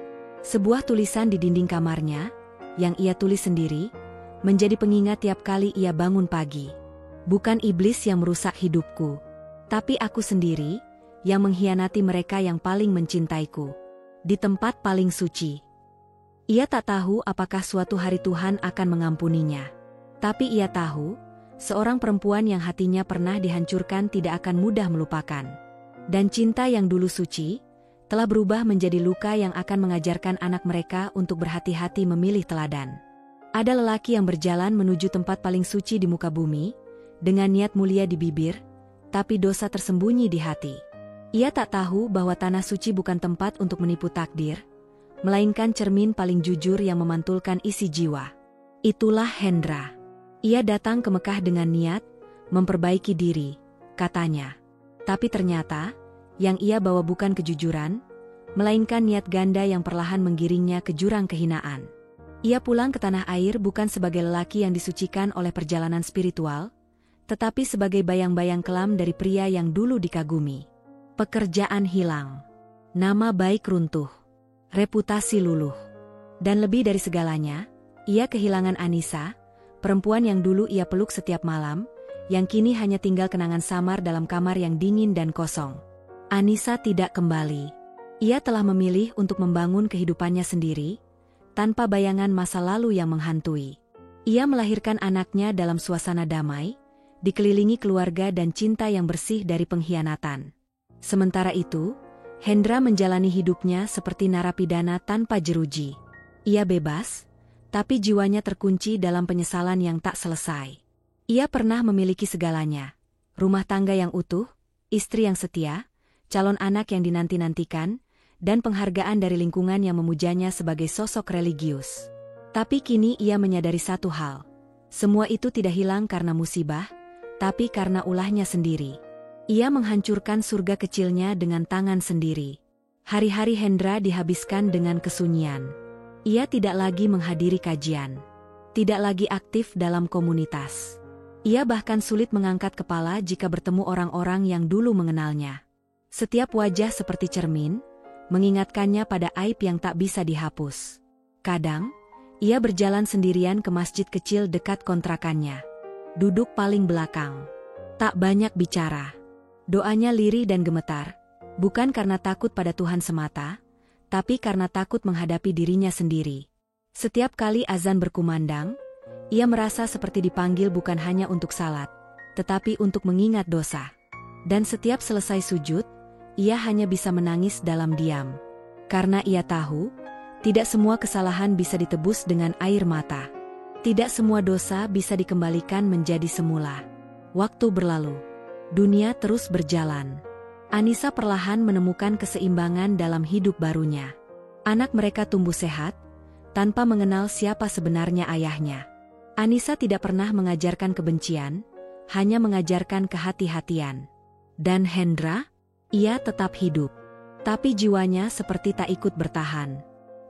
Sebuah tulisan di dinding kamarnya, yang ia tulis sendiri, menjadi pengingat tiap kali ia bangun pagi. Bukan iblis yang merusak hidupku, tapi aku sendiri, yang mengkhianati mereka yang paling mencintaiku. Di tempat paling suci. Ia tak tahu apakah suatu hari Tuhan akan mengampuninya. Tapi ia tahu, seorang perempuan yang hatinya pernah dihancurkan tidak akan mudah melupakan. Dan cinta yang dulu suci, telah berubah menjadi luka yang akan mengajarkan anak mereka untuk berhati-hati memilih teladan. Ada lelaki yang berjalan menuju tempat paling suci di muka bumi, dengan niat mulia di bibir, tapi dosa tersembunyi di hati. Ia tak tahu bahwa tanah suci bukan tempat untuk menipu takdir, melainkan cermin paling jujur yang memantulkan isi jiwa. Itulah Hendra. Ia datang ke Mekah dengan niat, memperbaiki diri, katanya. Tapi ternyata, yang ia bawa bukan kejujuran, melainkan niat ganda yang perlahan menggiringnya ke jurang kehinaan. Ia pulang ke tanah air bukan sebagai lelaki yang disucikan oleh perjalanan spiritual, tetapi sebagai bayang-bayang kelam dari pria yang dulu dikagumi. Pekerjaan hilang, nama baik runtuh, reputasi luluh. Dan lebih dari segalanya, ia kehilangan Anissa, perempuan yang dulu ia peluk setiap malam, yang kini hanya tinggal kenangan samar dalam kamar yang dingin dan kosong. Anissa tidak kembali. Ia telah memilih untuk membangun kehidupannya sendiri, tanpa bayangan masa lalu yang menghantui. Ia melahirkan anaknya dalam suasana damai, dikelilingi keluarga dan cinta yang bersih dari pengkhianatan. Sementara itu, Hendra menjalani hidupnya seperti narapidana tanpa jeruji. Ia bebas, tapi jiwanya terkunci dalam penyesalan yang tak selesai. Ia pernah memiliki segalanya, rumah tangga yang utuh, istri yang setia, calon anak yang dinanti-nantikan, dan penghargaan dari lingkungan yang memujanya sebagai sosok religius. Tapi kini ia menyadari satu hal. Semua itu tidak hilang karena musibah, tapi karena ulahnya sendiri. Ia menghancurkan surga kecilnya dengan tangan sendiri. Hari-hari Hendra dihabiskan dengan kesunyian. Ia tidak lagi menghadiri kajian. tidak lagi aktif dalam komunitas. Ia bahkan sulit mengangkat kepala jika bertemu orang-orang yang dulu mengenalnya. Setiap wajah seperti cermin, mengingatkannya pada aib yang tak bisa dihapus. Kadang, ia berjalan sendirian ke masjid kecil dekat kontrakannya. Duduk paling belakang. Tak banyak bicara. Doanya lirih dan gemetar, bukan karena takut pada Tuhan semata, tapi karena takut menghadapi dirinya sendiri. Setiap kali azan berkumandang, ia merasa seperti dipanggil bukan hanya untuk salat, tetapi untuk mengingat dosa. Dan setiap selesai sujud, ia hanya bisa menangis dalam diam. Karena ia tahu, tidak semua kesalahan bisa ditebus dengan air mata. Tidak semua dosa bisa dikembalikan menjadi semula. Waktu berlalu. Dunia terus berjalan. Anissa perlahan menemukan keseimbangan dalam hidup barunya. Anak mereka tumbuh sehat, tanpa mengenal siapa sebenarnya ayahnya. Anissa tidak pernah mengajarkan kebencian, hanya mengajarkan kehati-hatian. Dan Hendra, ia tetap hidup. Tapi jiwanya seperti tak ikut bertahan.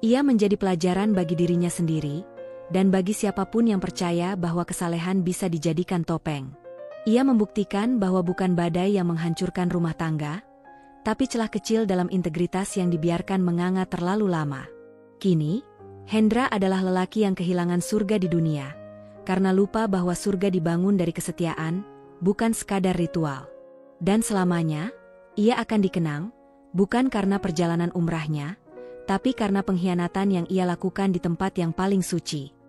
Ia menjadi pelajaran bagi dirinya sendiri, dan bagi siapapun yang percaya bahwa kesalehan bisa dijadikan topeng. Ia membuktikan bahwa bukan badai yang menghancurkan rumah tangga, tapi celah kecil dalam integritas yang dibiarkan menganga terlalu lama. Kini, Hendra adalah lelaki yang kehilangan surga di dunia, karena lupa bahwa surga dibangun dari kesetiaan, bukan sekadar ritual. Dan selamanya, ia akan dikenang, bukan karena perjalanan umrahnya, tapi karena pengkhianatan yang ia lakukan di tempat yang paling suci.